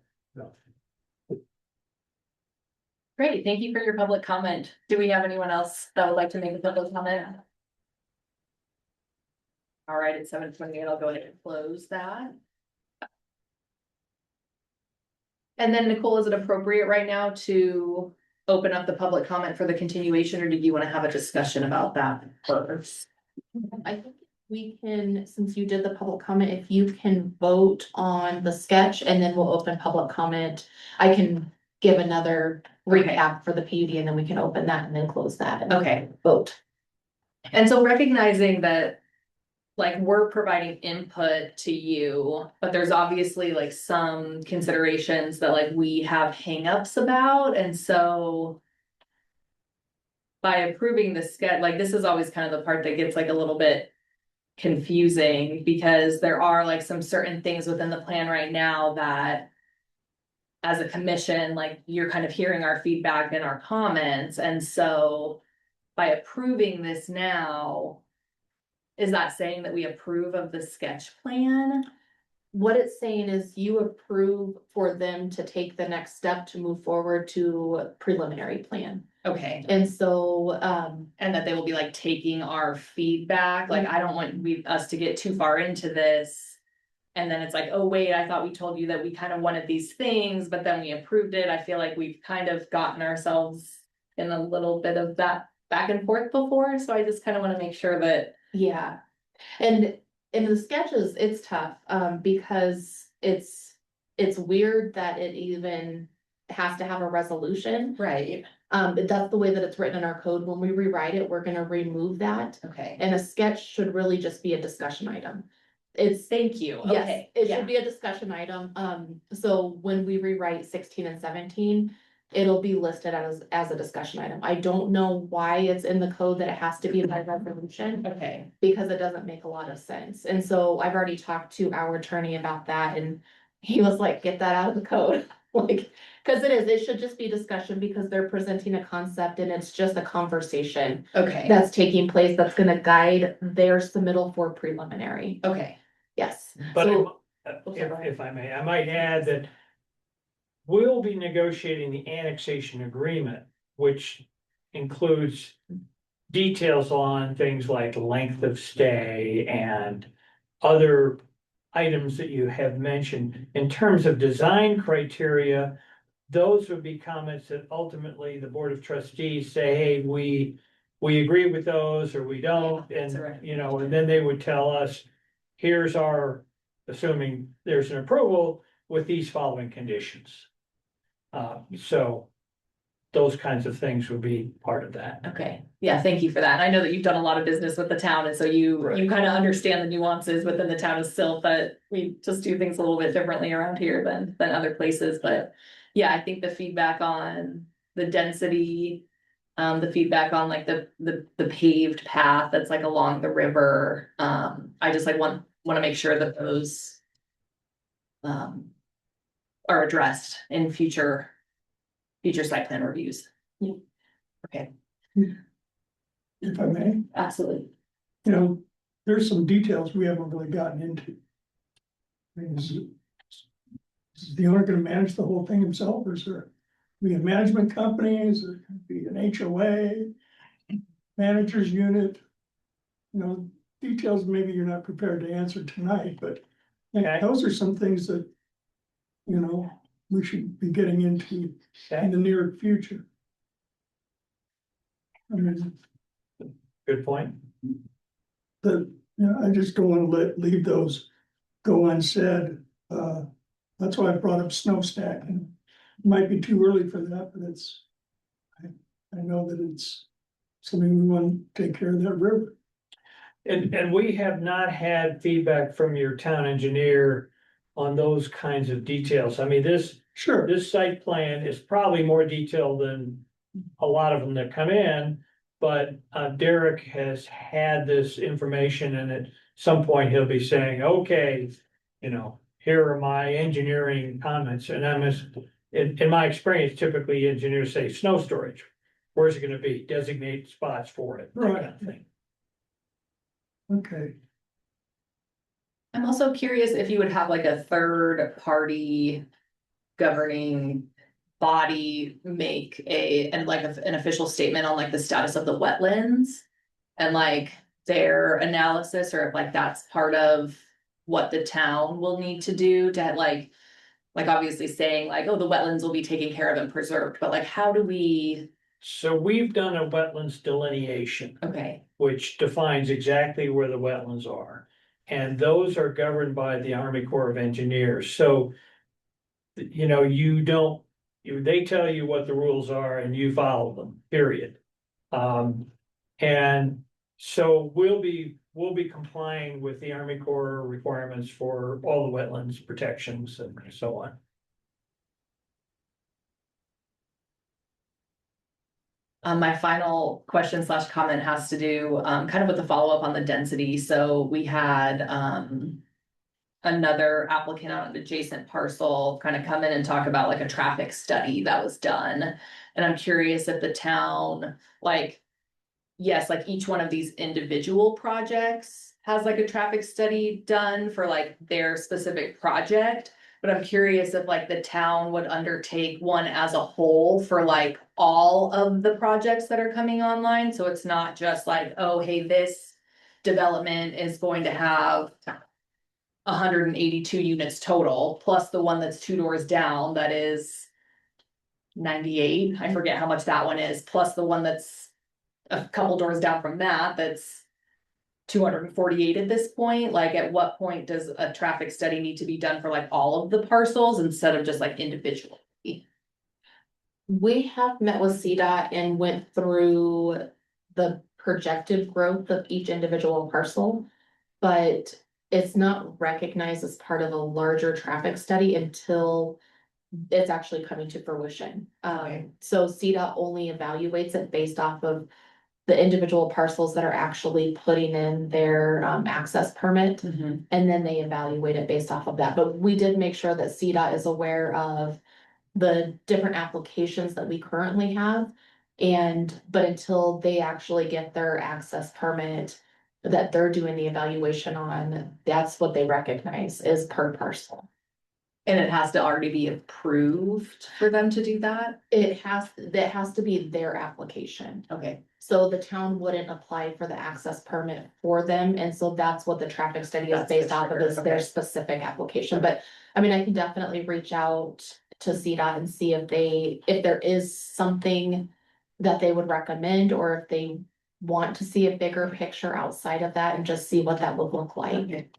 Great, thank you for your public comment. Do we have anyone else that would like to make a public comment? All right, it's 7:28. I'll go ahead and close that. And then Nicole, is it appropriate right now to open up the public comment for the continuation, or did you want to have a discussion about that first? I think we can, since you did the public comment, if you can vote on the sketch and then we'll open public comment. I can give another recap for the PUD and then we can open that and then close that and Okay, vote. and so recognizing that, like, we're providing input to you, but there's obviously like some considerations that like we have hangups about, and so by approving the sketch, like, this is always kind of the part that gets like a little bit confusing, because there are like some certain things within the plan right now that as a commission, like, you're kind of hearing our feedback and our comments, and so by approving this now, is that saying that we approve of the sketch plan? What it's saying is you approve for them to take the next step to move forward to preliminary plan. Okay, And so, and that they will be like taking our feedback, like I don't want us to get too far into this. And then it's like, oh wait, I thought we told you that we kind of wanted these things, but then we approved it. I feel like we've kind of gotten ourselves in a little bit of that back and forth before, so I just kind of want to make sure that. yeah. And in the sketches, it's tough, because it's weird that it even has to have a resolution. Right. But that's the way that it's written in our code. When we rewrite it, we're gonna remove that. Okay. And a sketch should really just be a discussion item. It's, Thank you. yes, Okay. it Yeah. should be a discussion item. So when we rewrite 16 and 17, it'll be listed as a discussion item. I don't know why it's in the code that it has to be by resolution, Okay. because it doesn't make a lot of sense. And so I've already talked to our attorney about that, and he was like, get that out of the code. Like, cause it should just be discussion, because they're presenting a concept and it's just a conversation Okay. that's taking place that's gonna guide their submittal for preliminary. Okay. Yes. But So- if I may, I might add that we'll be negotiating the annexation agreement, which includes details on things like length of stay and other items that you have mentioned. In terms of design criteria, those would be comments that ultimately the Board of Trustees say, hey, we agree with those or we don't, Yeah, that's and, right. you know, and then they would tell us, here's our, assuming there's an approval with these following conditions. So those kinds of things would be part of that. Okay, yeah, thank you for that. I know that you've done a lot of business with the town, and so you Right. kind of understand the nuances within the town of Silt, but we just do things a little bit differently around here than other places, but yeah, I think the feedback on the density, the feedback on like the paved path that's like along the river, I just like want to make sure that those are addressed in future site plan reviews. Yeah. Okay, If I may, absolutely. you know, there's some details we haven't really gotten into. I mean, is the owner gonna manage the whole thing himself, or is there be a management company, is there gonna be an HOA? Manager's unit? You know, details maybe you're not prepared to answer tonight, but Okay. those are some things that, you know, we should be getting into in the near future. I mean, Good point. you know, I just don't wanna leave those go unsaid. That's why I brought up snow stacking. Might be too early for that, but I know that it's something we want to take care of that river. And we have not had feedback from your town engineer on those kinds of details. I mean, this Sure, site plan is probably more detailed than a lot of them that come in. But Derek has had this information, and at some point he'll be saying, okay, you know, here are my engineering comments, and in my experience, typically engineers say snow storage. Where's it gonna be? Designate spots for it. that kind of thing. okay. I'm also curious if you would have like a third party governing body make an official statement on like the status of the wetlands and like their analysis, or if like that's part of what the town will need to do to like obviously saying like, oh, the wetlands will be taken care of and preserved, but like how do we? So we've done a wetlands delineation, Okay, which defines exactly where the wetlands are. And those are governed by the Army Corps of Engineers, so. You know, they tell you what the rules are and you follow them, period. And so we'll be complying with the Army Corps requirements for all the wetlands protections and so on. my final question / comment has to do kind of with the follow-up on the density. So we had another applicant on an adjacent parcel kind of come in and talk about like a traffic study that was done. And I'm curious if the town, like, yes, like each one of these individual projects has like a traffic study done for like their specific project. But I'm curious if like the town would undertake one as a whole for like all of the projects that are coming online, so it's not just like, oh, hey, this development is going to have 182 units total, plus the one that's 2 doors down, that is 98, I forget how much that one is, plus the one that's a couple doors down from that, that's 248 at this point. Like, at what point does a traffic study need to be done for like all of the parcels instead of just like individually? We have met with CDOT and went through the projected growth of each individual parcel. But it's not recognized as part of a larger traffic study until it's actually coming to fruition. So CDOT only evaluates it based off of the individual parcels that are actually putting in their access permit. And then they evaluate it based off of that. But we did make sure that CDOT is aware of the different applications that we currently have. But until they actually get their access permit that they're doing the evaluation on, that's what they recognize is per parcel. And it has to already be approved for them to do that? That has to be their application. Okay. So the town wouldn't apply for the access permit for them, and so that's what the traffic study is That's the based off of, trigger, is their okay. specific application, but I mean, I can definitely reach out to CDOT and see if there is something that they would recommend, or if they want to see a bigger picture outside of that and just see what that would look like.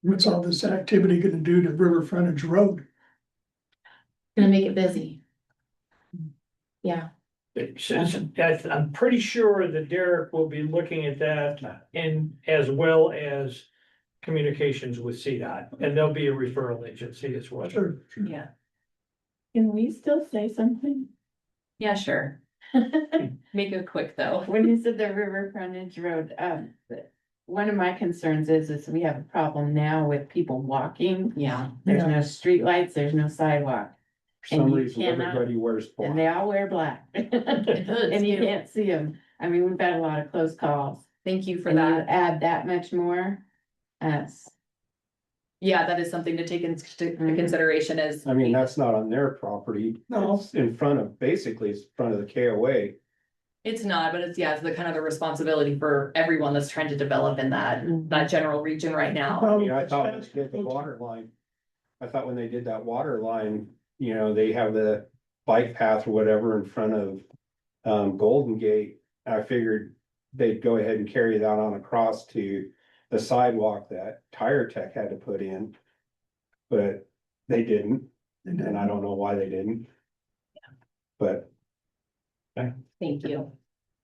What's all this activity gonna do to River Frontage Road? Gonna make it busy. Yeah, I'm pretty sure that Derek will be looking at that and as well as communications with CDOT, and there'll be a referral agency as well. Sure. Yeah. Can we still say something? Yeah, sure. Make it quick though. When you said the river frontage road, one of my concerns is we have a problem now with people walking. Yeah. There's no streetlights, there's no sidewalk, For And some you reason, cannot- everybody wears and black. they all wear black. And you can't see them. I mean, we've had a lot of close calls. Thank you for And you that. add that much more, that's, Yeah, that is something to take into consideration is. I mean, that's not on their property. No. It's in front of, basically, it's in front of the KOA. It's not, but it's, yeah, it's the kind of the responsibility for everyone that's trying to develop in that general region right now. I mean, I thought when they did the water line, I thought when they did that water line, you know, they have the bike path or whatever in front of Golden Gate. I figured they'd go ahead and carry that on across to the sidewalk that Tire Tech had to put in. But they didn't, and I don't know why they didn't. But Thank you.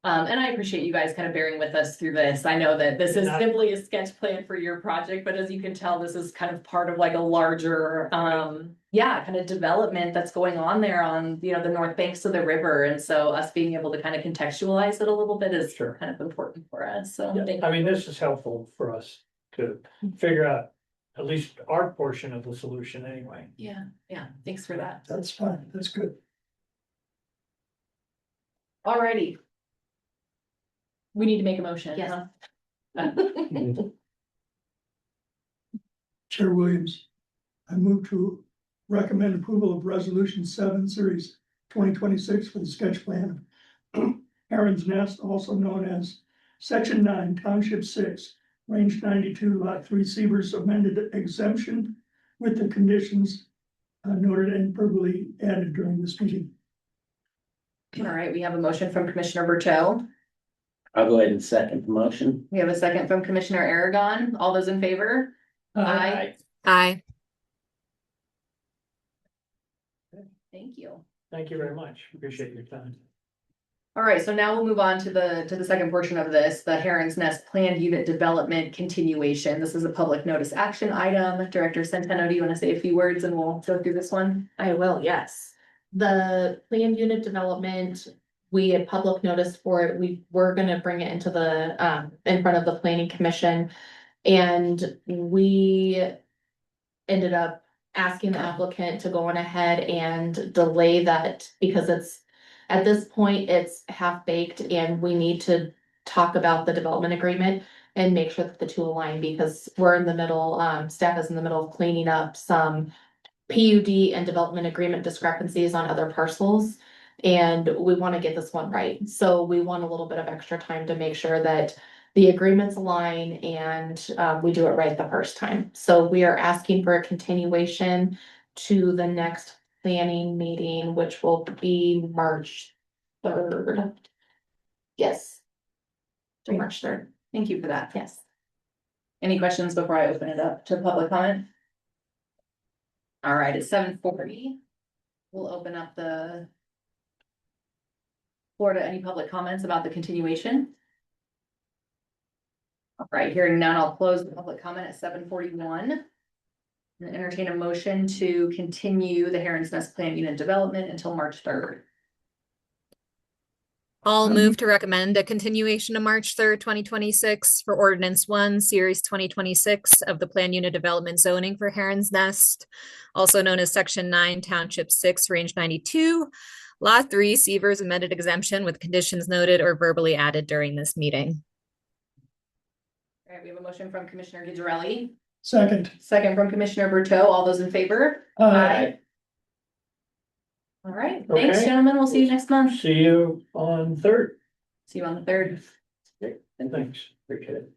And I appreciate you guys kind of bearing with us through this. I know that this is simply a sketch plan for your project, but as you can tell, this is kind of part of like a larger, kind of development that's going on there on, the north banks of the river. And so us being able to kind of contextualize it a little bit is Sure. kind of important for us. So Yeah, thank I mean, this is helpful for us to figure out at least our portion of the solution anyway. yeah, thanks for that. That's fine, that's good. Alrighty. We need to make a motion. Yes. huh? Chair Williams, I move to recommend approval of Resolution 7, Series 2026 for the sketch plan of Heron's Nest, also known as Section 9, Township 6, Range 92, Lot 3, Severs amended exemption with the conditions noted and verbally added during this meeting. All right, we have a motion from Commissioner Berto. I'll go ahead and second the motion. We have a second from Commissioner Aragon. All those in favor? Aye. Aye. Thank you. Thank you very much. Appreciate your time. All right, so now we'll move on to the second portion of this, the Heron's Nest Planned Unit Development Continuation. This is a public notice action item. Director Centeno, do you want to say a few words and we'll go through this one? I will, yes. The planned unit development, we had public notice for it. We were gonna bring it into the, in front of the planning commission. And we ended up asking the applicant to go on ahead and delay that because at this point, it's half baked and we need to talk about the development agreement and make sure that the two align, because we're in the middle, staff is in the middle of cleaning up some PUD and development agreement discrepancies on other parcels. And we want to get this one right. So we want a little bit of extra time to make sure that the agreements align and we do it right the first time. So we are asking for a continuation to the next planning meeting, which will be March 3rd. Yes. To March 3rd, Thank you for that. yes. Any questions before I open it up to public comment? All right, it's 7:40. We'll open up the floor to any public comments about the continuation. All right, hearing none, I'll close the public comment at 7:41. And entertain a motion to continue the Heron's Nest Plan Unit Development until March 3rd. I'll move to recommend a continuation to March 3rd, 2026 for ordinance 1, series 2026 of the Plan Unit Development Zoning for Heron's Nest, also known as Section 9, Township 6, Range 92, Lot 3, Seavers amended exemption with conditions noted or verbally added during this meeting. All right, we have a motion from Commissioner Gizarelli, Second. second from Commissioner Berto. All those in favor? Aye. All right, thanks, Okay. gentlemen. We'll see you next month. See you on 3rd. See you on the 3rd. Thanks. Appreciate it.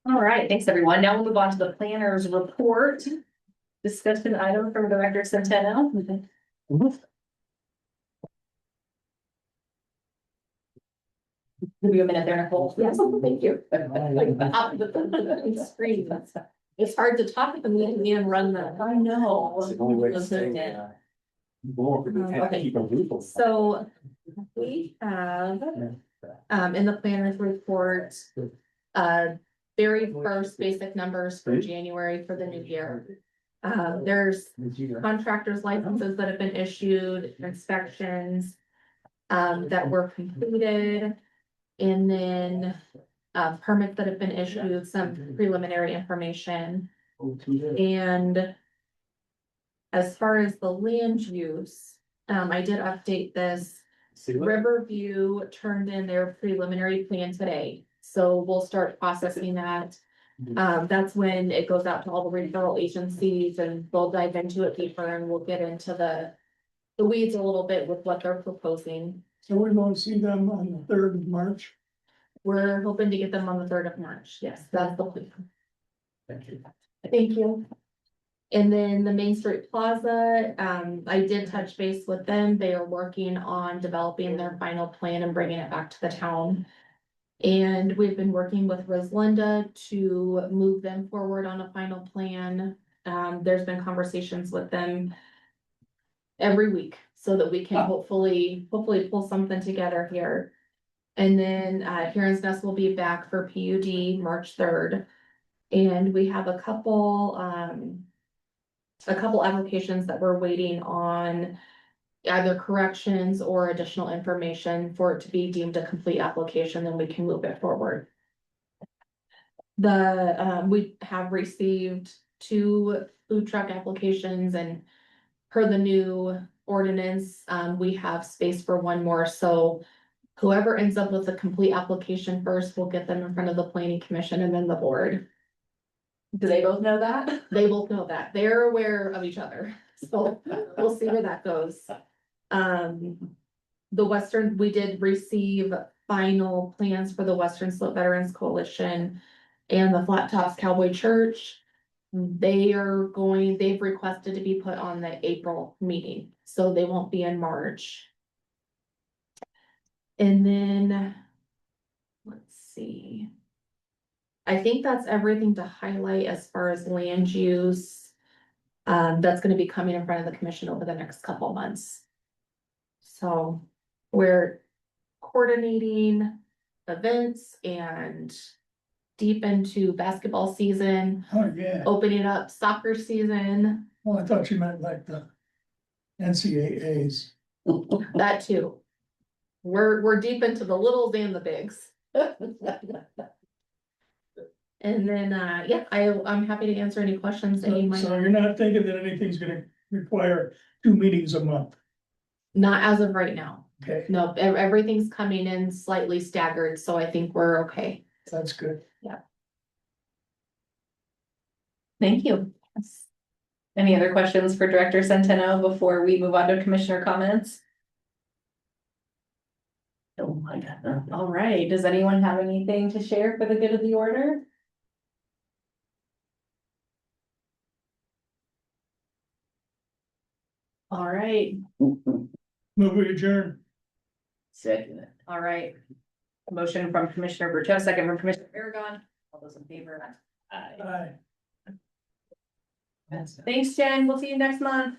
All right, thanks, everyone. Now we'll move on to the planner's report. Discussion item from Director Centeno. Give you a minute there, Nicole. Yes, thank you. It's hard to talk and then run the. I know. It's the only way to Listen, stay. yeah. More, we can't Okay. keep on people. So we have, in the planner's report, very first basic numbers for January for the new year. There's contractors licenses that have been issued, inspections that were completed. And then permits that have been issued, some preliminary information. And as far as the land use, I did update this. Riverview turned in their preliminary plan today, so we'll start processing that. That's when it goes out to all the referral agencies and they'll dive into it deeper and we'll get into the weeds a little bit with what they're proposing. So we won't see them on the 3rd of March. We're hoping to get them on the 3rd of March. Yes, that's the plan. Thank you. Thank you. And then the Main Street Plaza, I did touch base with them. They are working on developing their final plan and bringing it back to the town. And we've been working with Rosalinda to move them forward on a final plan. There's been conversations with them every week so that we can hopefully pull something together here. And then Heron's Nest will be back for PUD March 3rd. And we have a couple applications that we're waiting on either corrections or additional information for it to be deemed a complete application, then we can move it forward. We have received 2 food truck applications, and per the new ordinance, we have space for 1 more, so whoever ends up with a complete application first, will get them in front of the planning commission and then the board. Do they both know that? They both know that. They're aware of each other, so we'll see where that goes. We did receive final plans for the Western Slope Veterans Coalition and the Flat Tops Cowboy Church. They've requested to be put on the April meeting, so they won't be in March. And then, let's see. I think that's everything to highlight as far as land use. That's gonna be coming in front of the commission over the next couple months. So we're coordinating events and deep into basketball season, Oh, yeah. opening up soccer season, Well, I thought you meant like the NCAAs. that too. We're deep into the littles and the bigs. And then, yeah, I'm happy to answer any questions that you might So have. you're not thinking that anything's gonna require 2 meetings a month? Not as of right now. Okay, No, everything's coming in slightly staggered, so I think we're okay. that's good. Thank you. Any other questions for Director Centeno before we move on to commissioner comments? Oh, I got that. All right, does anyone have anything to share for the good of the order? All right, Move we adjourn. Second. all right. Motion from Commissioner Berto, second from Commissioner Aragon. All those in favor? Aye. Aye. Thanks, Jen. We'll see you next month.